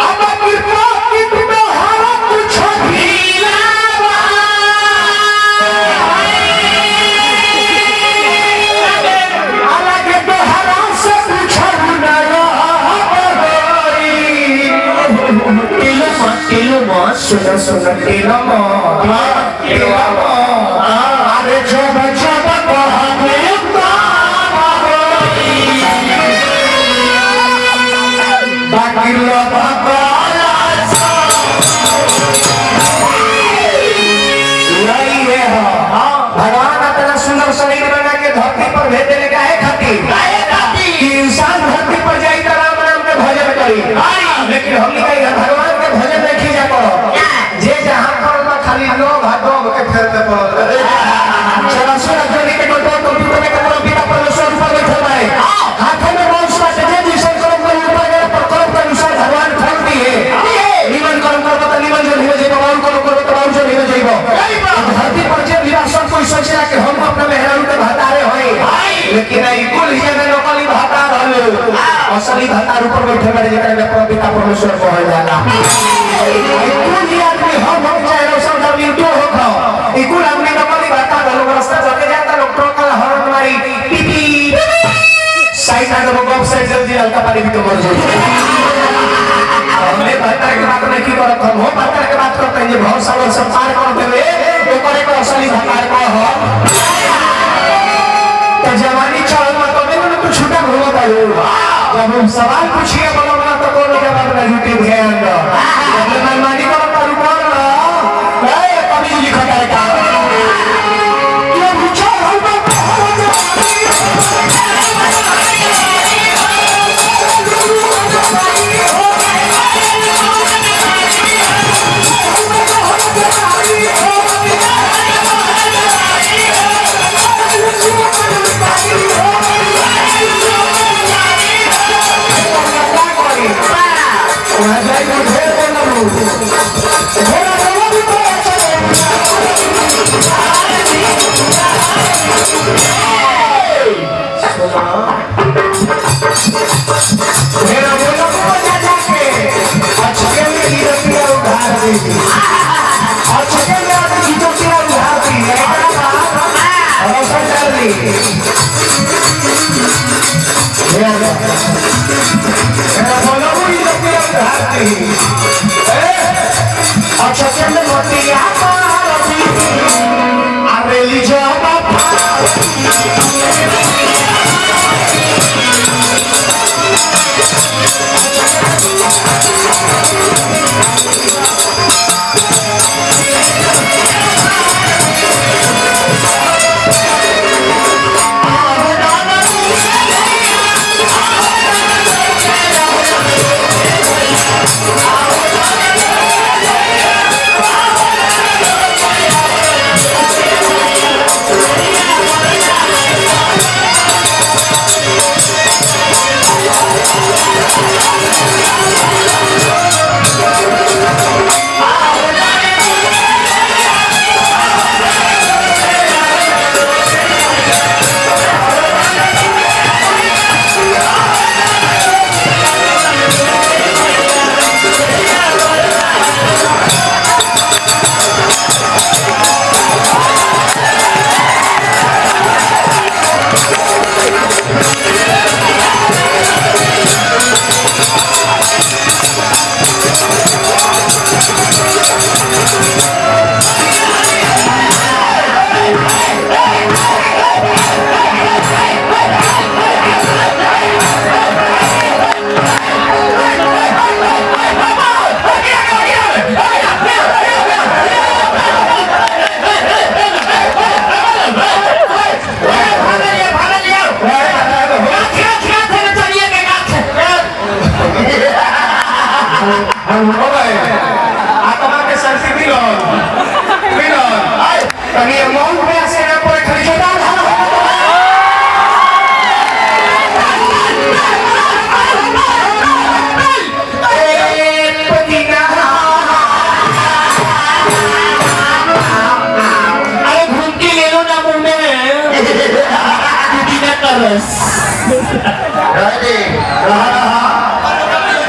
अब कृपा की तुम्हारा कुछ ढीला अलग तोहरा से पूछू ना किलो मत सुनो सुनो टीला अरे जो बच्चा कहने बाकी लोग भगवान अपना सुंदर शरीर बना के धरती पर भेज देने का है खातिर कि इंसान धरती पर जाई तो राम नाम के भजन करी लेकिन हम भगवान के भजन नहीं खींचा करो जे जहां पर खाली लोग हाथों के फेरते पड़ो चला सुना जोड़ी के कंट्रोल कंप्यूटर में करो बिना परमेश्वर ऊपर बैठे भाई हाथों में बहुत सा जे जिसे कर्म कर ऊपर गए पर कर्म के अनुसार भगवान फल दिए निमन कर्म करो तो निमन जो निवे जेबो और करो तो और जो निवे जेबो धरती पर जे विराट सब कोई सोचेला कि हम अपना मेहरारू के भतारे होई लेकिन ई कुल हिया में लोकली भता रहलो असली भतार ऊपर बैठे बड़े जेकरा में पिता परमेश्वर कहल जाला कुल आदमी हम चाहे रोशन का वीडियो हो खाओ ई कुल आदमी लोकली भता लोग रास्ता चले जाता लोग ट्रक का हॉर्न मारी पीपी साइड ना तो गप साइड जल्दी हल्का पानी भी तो मर जाए हमने भता के बात नहीं की करत हम भता के बात करते हैं जे बहुत सालों से पार कर देवे तो करे को असली भता को हो तो जवानी चढ़ल मत तो मैंने कुछ छूटा घूमत आयो जब हम सवाल पूछिए बोलो ना तो कोनो जवाब ना झूठी ध्यान दो जब मैं मानी को तो ऊपर ना ए कभी लिखा करे का ये पूछो हम तो सुनो मेरा बोलो को जा के अच्छे में ही रखिया उधार दे दी अच्छे में आदमी जो किया उधार दी है और सब चल दी मेरा बोलो को ही रखिया उधार दी अच्छे में मोतिया अरेली जावा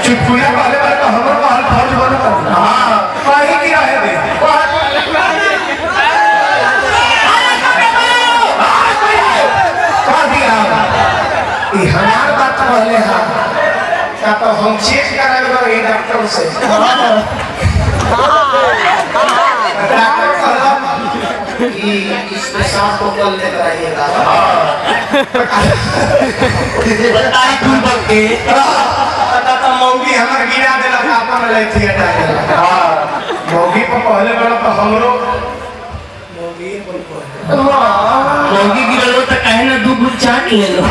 चुटकुले वाले वाले तो हमर को हाल फौज बनो हां काहे की रहे दे का दिया ई हमार बात कहले हां का तो हम चेक कराएगा ये डॉक्टर से डॉक्टर कहला कि इस पेशाब को कल लेकर आइएगा बताई तू बके पता तो मौगी हमर गिरा देला अपन ले थिएटर हां मौगी को पहले बड़ा तो हमरो मौगी बोल मौगी गिरलो तो कहे ना दू गुट चाट ले लो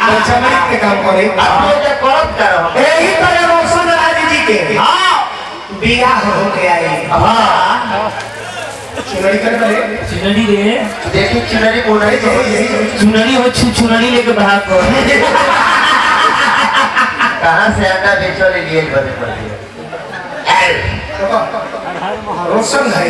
तो चमड़ी के काम करे आप लोग क्या करब करो यही तरह रोशन राज जी के हां बियाह हो के आई हां चुनरी कर करे चुनरी रे देखी चुनरी बोल रही है चुनरी हो चुनरी लेके भाग को कहाँ से अंडा बेचो ले लिए बने पड़ती है रोशन है